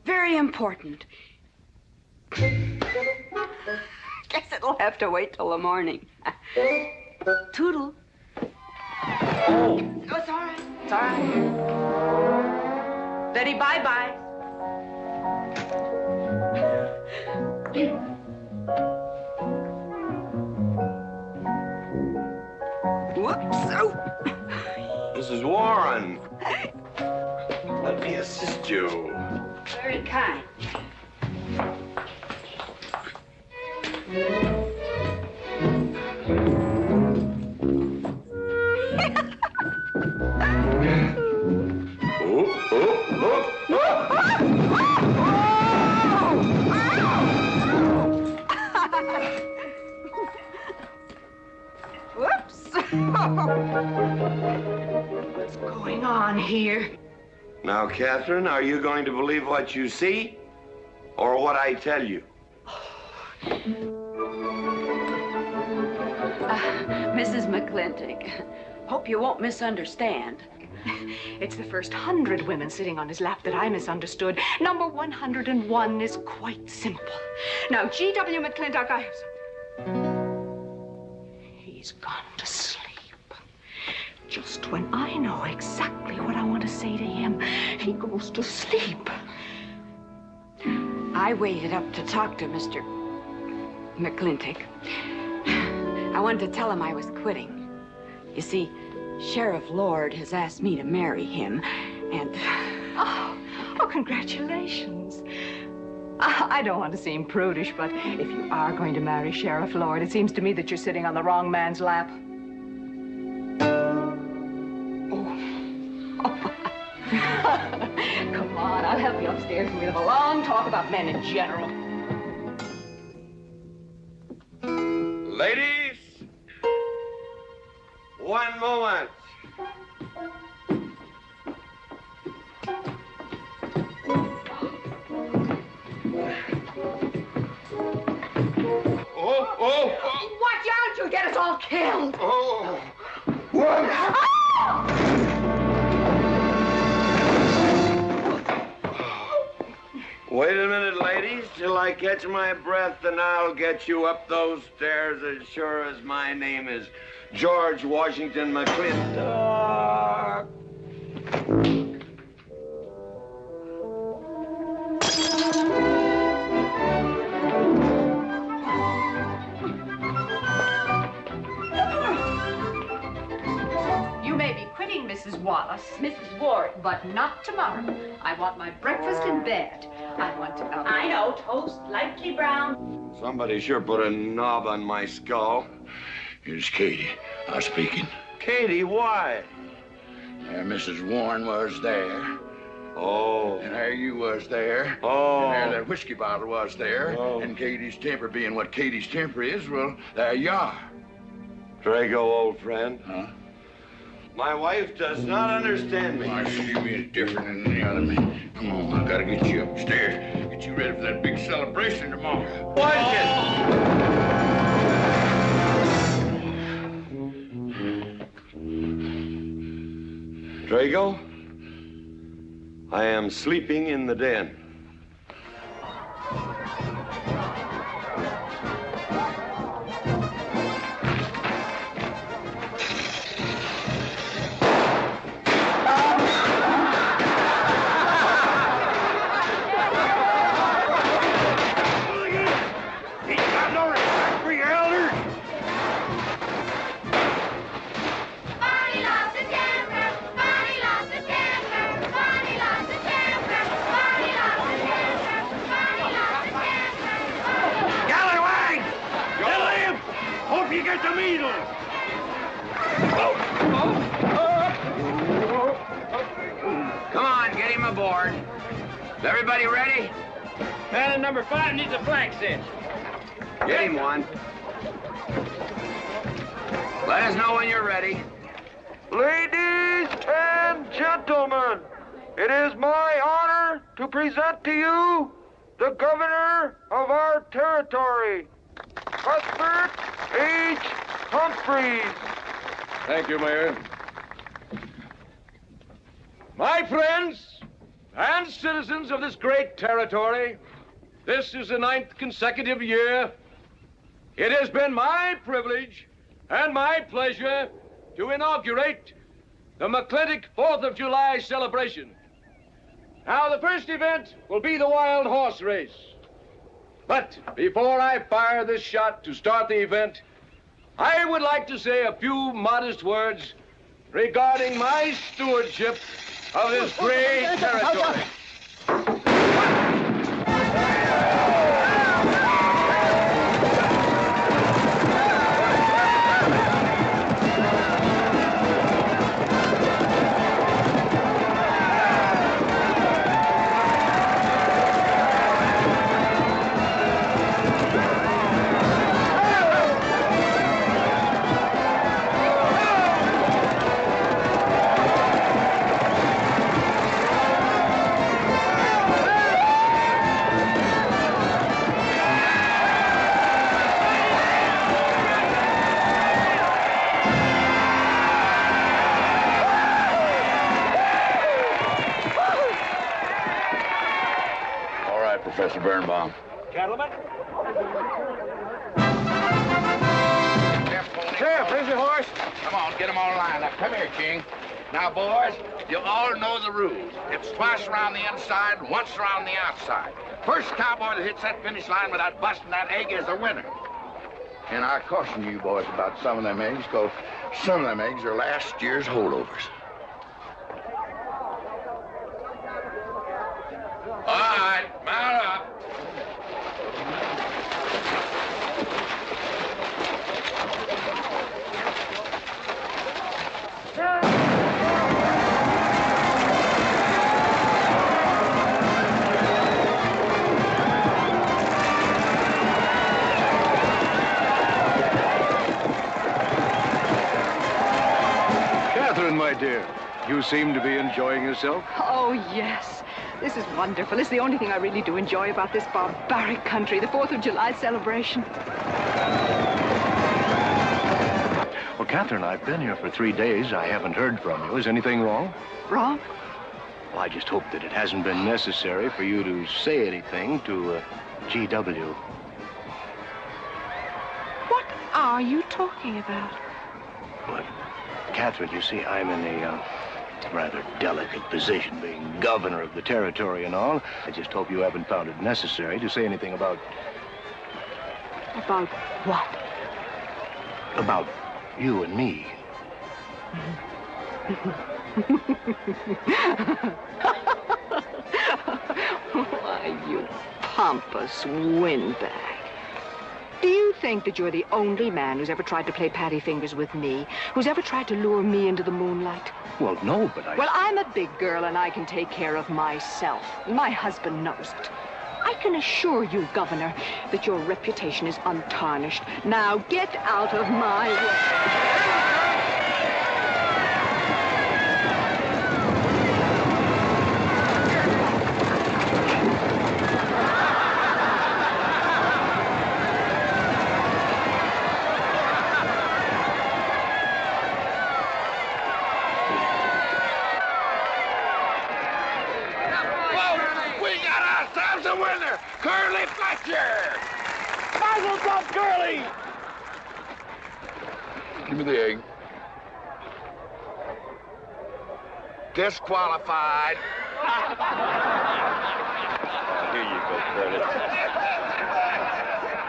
Very important. You'll have to wait till the morning. Toodle. Oh, it's all right. It's all right. Betty, bye-bye. Whoops. Oh. Mrs. Warren, let me assist you. Very kind. Whoops. What's going on here? Now, Catherine, are you going to believe what you see or what I tell you? Mrs. McClintock, hope you won't misunderstand. It's the first 100 women sitting on his lap that I misunderstood. Number 101 is quite simple. Now, G.W. McClintock, I have some... He's gone to sleep. Just when I know exactly what I want to say to him, he goes to sleep. I waited up to talk to Mr. McClintock. I wanted to tell him I was quitting. You see, Sheriff Lord has asked me to marry him, and... Oh, congratulations. I don't want to seem prudish, but if you are going to marry Sheriff Lord, it seems to me that you're sitting on the wrong man's lap. Come on, I'll help you upstairs and we'll have a long talk about men in general. Ladies, one moment. Oh! Watch out, you'll get us all killed! Oh! Wait a minute, ladies, till I catch my breath, and I'll get you up those stairs as sure as my name is George Washington McClintock. You may be quitting, Mrs. Wallace. Mrs. Ward. But not tomorrow. I want my breakfast in bed. I want to... I know, toast, lightly brown. Somebody sure put a knob on my skull. It's Katie. I'm speaking. Katie, why? There Mrs. Warren was there. Oh. And there you was there. Oh. And there that whiskey bottle was there. Oh. And Katie's temper being what Katie's temper is, well, there you are. Drago, old friend. Huh? My wife does not understand me. Why, she means different than any other man. Come on, I gotta get you upstairs. Get you ready for that big celebration tomorrow. What is it? Drago, I am sleeping in the den. Come on, get him aboard. Is everybody ready? Man in number 5 needs a flank cinch. Get him one. Let us know when you're ready. Ladies and gentlemen, it is my honor to present to you the governor of our territory, Cuthbert H. Humphreys. Thank you, Mayor. My friends and citizens of this great territory, this is the 9th consecutive year It has been my privilege and my pleasure to inaugurate the McClintock 4th of July celebration. Now, the first event will be the wild horse race. But before I fire this shot to start the event, I would like to say a few modest words regarding my stewardship of this great territory. Professor Birnbaum. Gentlemen. Sheriff, here's your horse. Come on, get them all lined up. Come here, King. Now, boys, you all know the rules. It's twice around the inside, once around the outside. First cowboy that hits that finish line without busting that egg is the winner. And I caution you boys about some of them eggs, because some of them eggs are last year's holdovers. All right, mount up. Catherine, my dear, you seem to be enjoying yourself. Oh, yes. This is wonderful. It's the only thing I really do enjoy about this barbaric country, the 4th of July celebration. Well, Catherine, I've been here for 3 days. I haven't heard from you. Is anything wrong? Wrong? Well, I just hope that it hasn't been necessary for you to say anything to G.W. What are you talking about? But, Catherine, you see, I'm in a rather delicate position, being governor of the territory and all. I just hope you haven't found it necessary to say anything about... About what? About you and me. Why, you pompous windbag. Do you think that you're the only man who's ever tried to play patty fingers with me, who's ever tried to lure me into the moonlight? Well, no, but I... Well, I'm a big girl and I can take care of myself. My husband knows it. I can assure you, Governor, that your reputation is untarnished. Now get out of my way. Curly Fletcher! Mazel tov, Curly! Give me the egg. Disqualified. Here you go, Curly.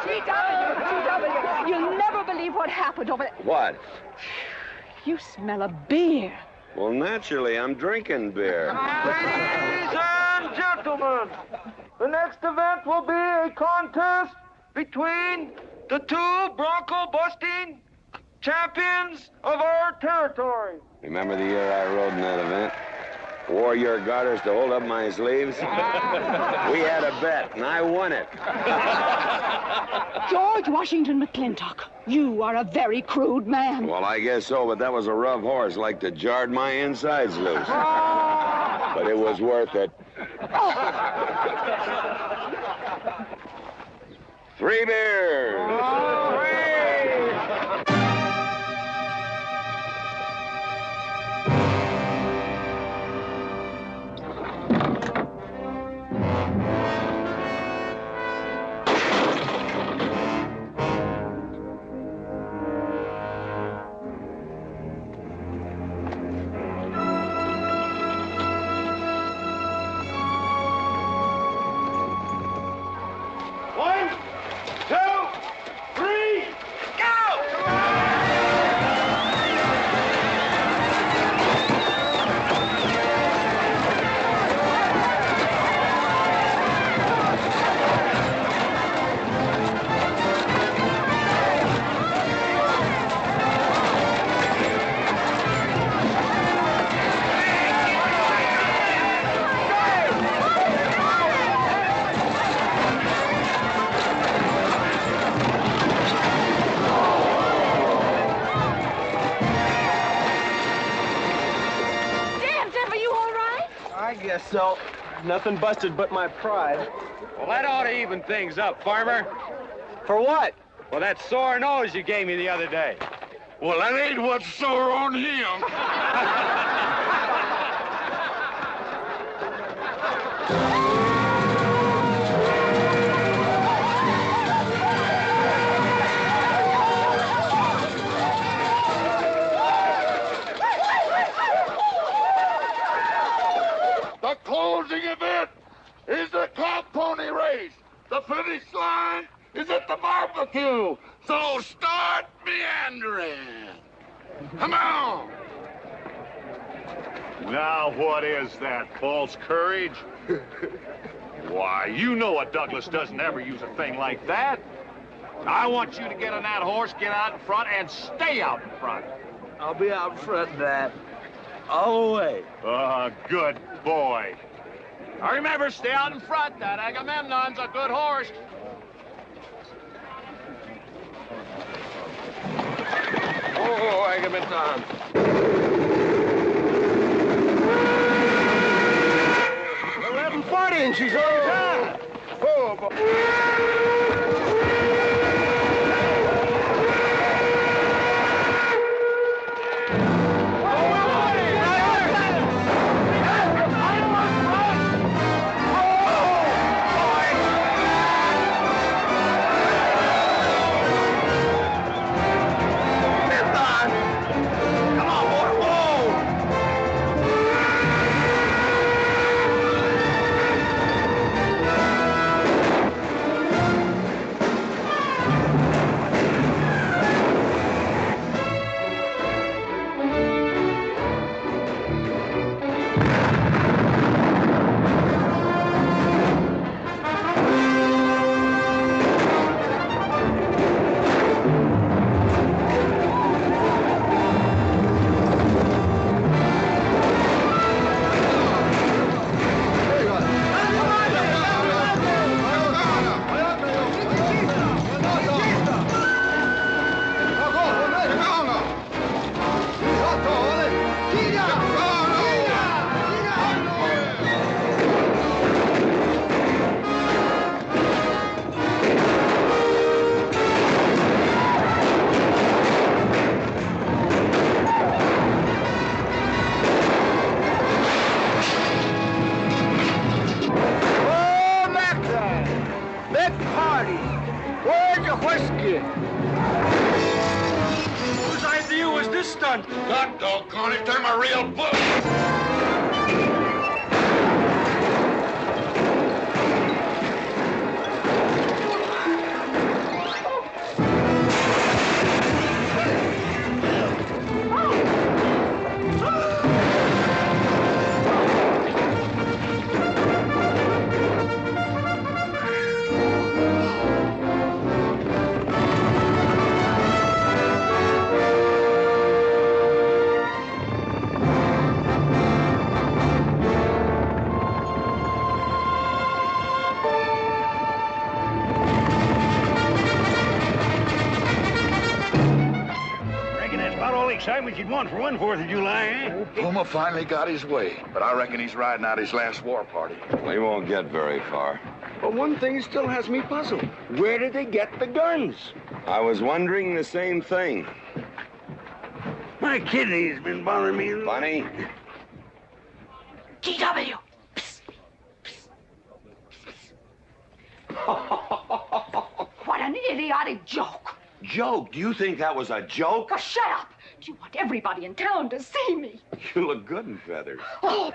G.W., you'll never believe what happened over there. What? You smell a beer. Well, naturally, I'm drinking beer. Ladies and gentlemen, the next event will be a contest between the two bronco-busting champions of our territory. Remember the year I rode in that event? Wore your garters to hold up my sleeves? We had a bet, and I won it. George Washington McClintock, you are a very crude man. Well, I guess so, but that was a rough horse, like to jarred my insides loose. But it was worth it. 3 beers. guess so. Nothing busted but my pride. Well, that ought to even things up, farmer. For what? Well, that sore nose you gave me the other day. Well, that ain't what's sore on him. The closing event is the cow pony race. The finish line is at the barbecue. So start meandering. Come on. Now, what is that, false courage? Why, you know a Douglas doesn't ever use a thing like that. I want you to get on that horse, get out in front, and stay out in front. I'll be out front, Dad. All the way. Good boy. Now remember, stay out in front. That Agamemnon's a good horse. Oh, Agamemnon. 11:40 and she's on time. Oh, boy. Whose idea was this stunt? God doggone it, they're my real book. Excitement you'd want for one 4th of July, eh? Puma finally got his way, but I reckon he's riding out his last war party. We won't get very far. But one thing still has me puzzled. Where did they get the guns? I was wondering the same thing. My kidney's been bothering me. Bunny? GW! What an idiotic joke. Joke? Do you think that was a joke? Oh, shut up. Do you want everybody in town to see me? You look good in feathers. Oh.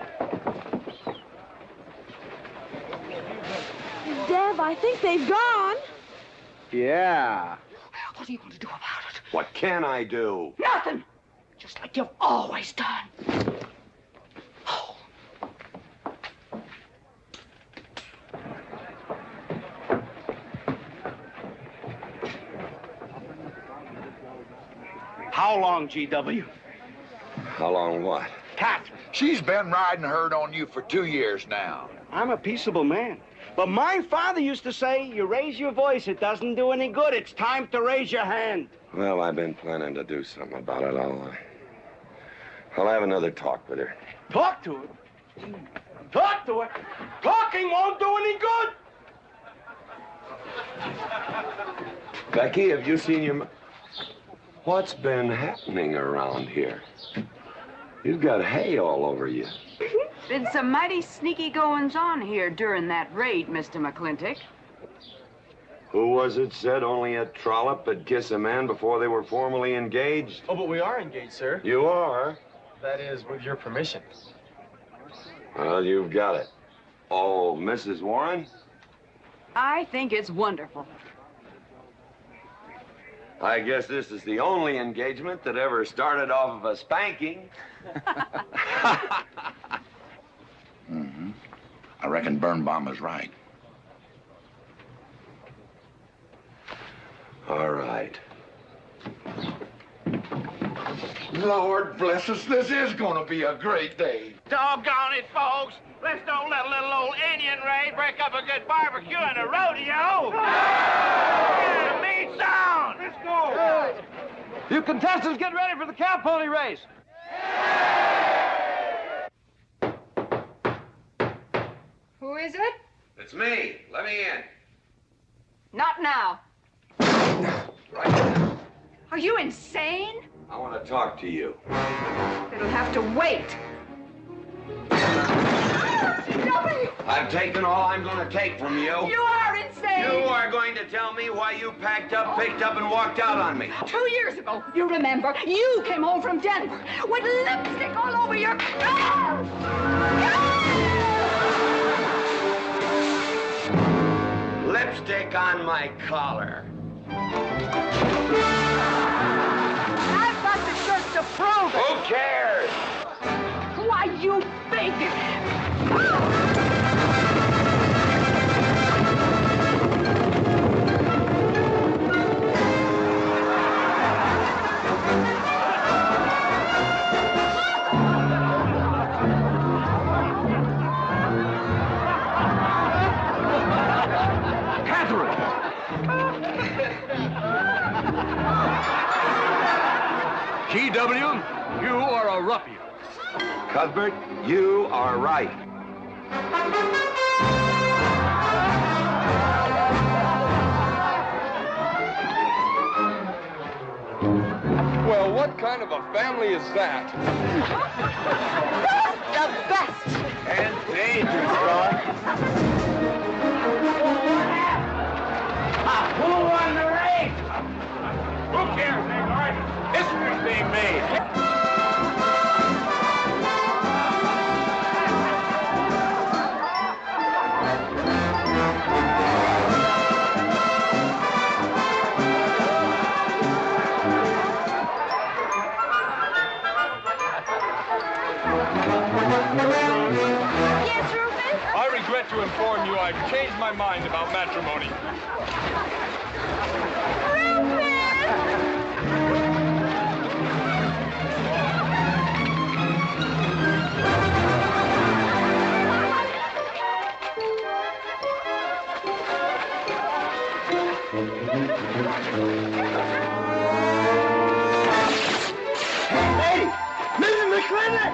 Deb, I think they've gone. Yeah. What are you going to do about it? What can I do? Nothing. Just like you've always done. How long, GW? How long what? Cat, she's been riding herd on you for 2 years now. I'm a peaceable man. But my father used to say, you raise your voice, it doesn't do any good. It's time to raise your hand. Well, I've been planning to do something about it. I'll have another talk with her. Talk to her? Talk to her? Talking won't do any good. Becky, have you seen your... What's been happening around here? You've got hay all over you. Been some mighty sneaky goings-on here during that raid, Mr. McClintock. Who was it said only a trollop would kiss a man before they were formally engaged? Oh, but we are engaged, sir. You are? That is, with your permission. Well, you've got it. Oh, Mrs. Warren? I think it's wonderful. I guess this is the only engagement that ever started off of a spanking. Mm-hmm. I reckon Birnbaum is right. All right. Lord bless us, this is gonna be a great day. Doggone it, folks. Let's don't let a little old Indian raid break up a good barbecue and a rodeo. Yeah, a mean sound. Let's go. You contestants get ready for the cow pony race. Who is it? It's me. Let me in. Not now. Are you insane? I want to talk to you. It'll have to wait. I've taken all I'm going to take from you. You are insane. You are going to tell me why you packed up, picked up, and walked out on me. 2 years ago, you remember, you came home from Denver with lipstick all over your clothes. Lipstick on my collar. I've got the shirt to prove it. Who cares? Why, you big... GW, you are a ruffian. Cuthbert, you are right. Well, what kind of a family is that? The best. And dangerous, son. Who won the race? Who cares, Neymar? History's being made. Yes, Rufus? I regret to inform you I've changed my mind about matrimony. Hey, Mrs. McClintock!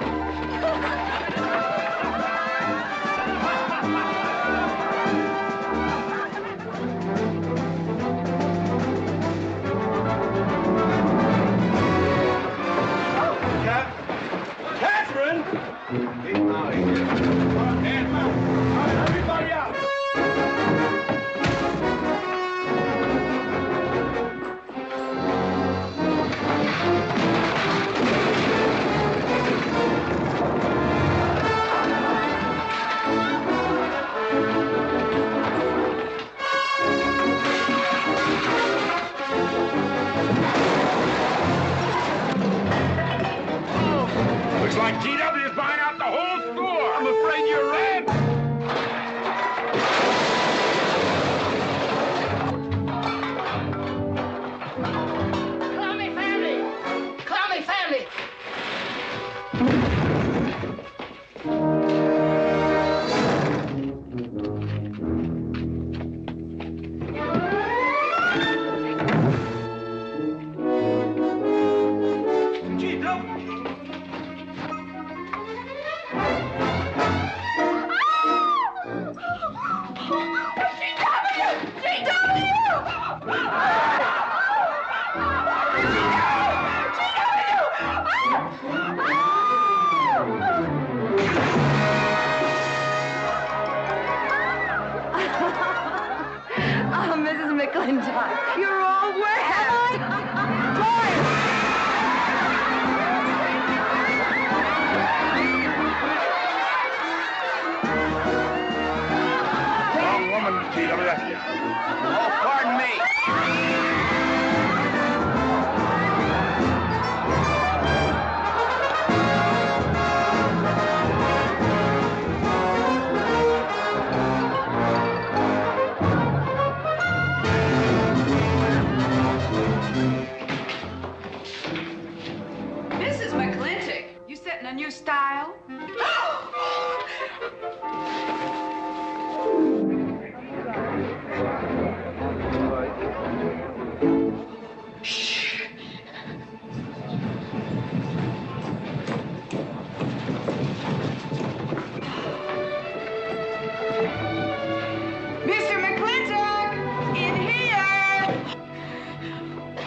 Catherine! Keep him out of here. Everybody out! Looks like GW is buying out the whole store. I'm afraid you're right. Call me family! Call me family!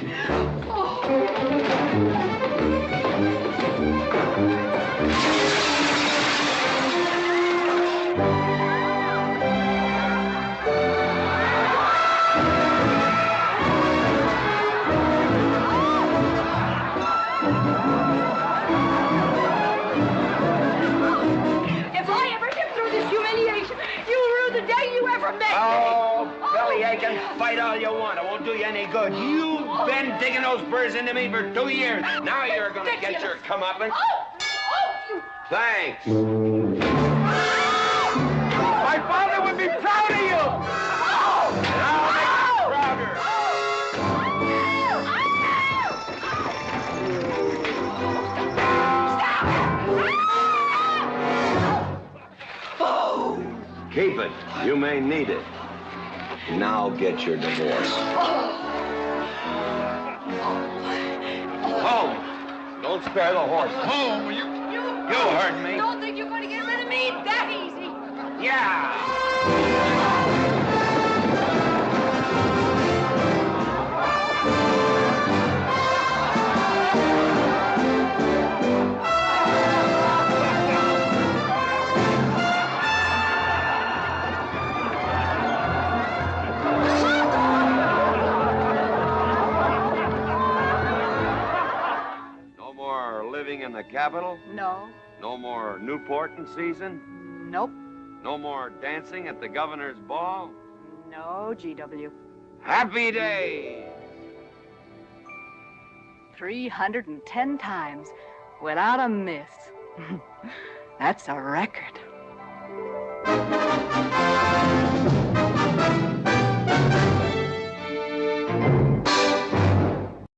If I ever get through this humiliation, you'll rue the day you ever met me. Oh, belly aching, fight all you want. It won't do you any good. You've been digging those burrs into me for 2 years. Now you're gonna get your comeuppance. Thanks. My father would be proud of you. Now make him prouder. Keep it. You may need it. Now get your divorce. Home. Don't spare the horse. Home, you heard me. Don't think you're going to get rid of me that easy. Yeah. No more living in the capital? No. No more Newport in season? Nope. No more dancing at the governor's ball? No, GW. Happy days! 310 times without a miss. That's a record.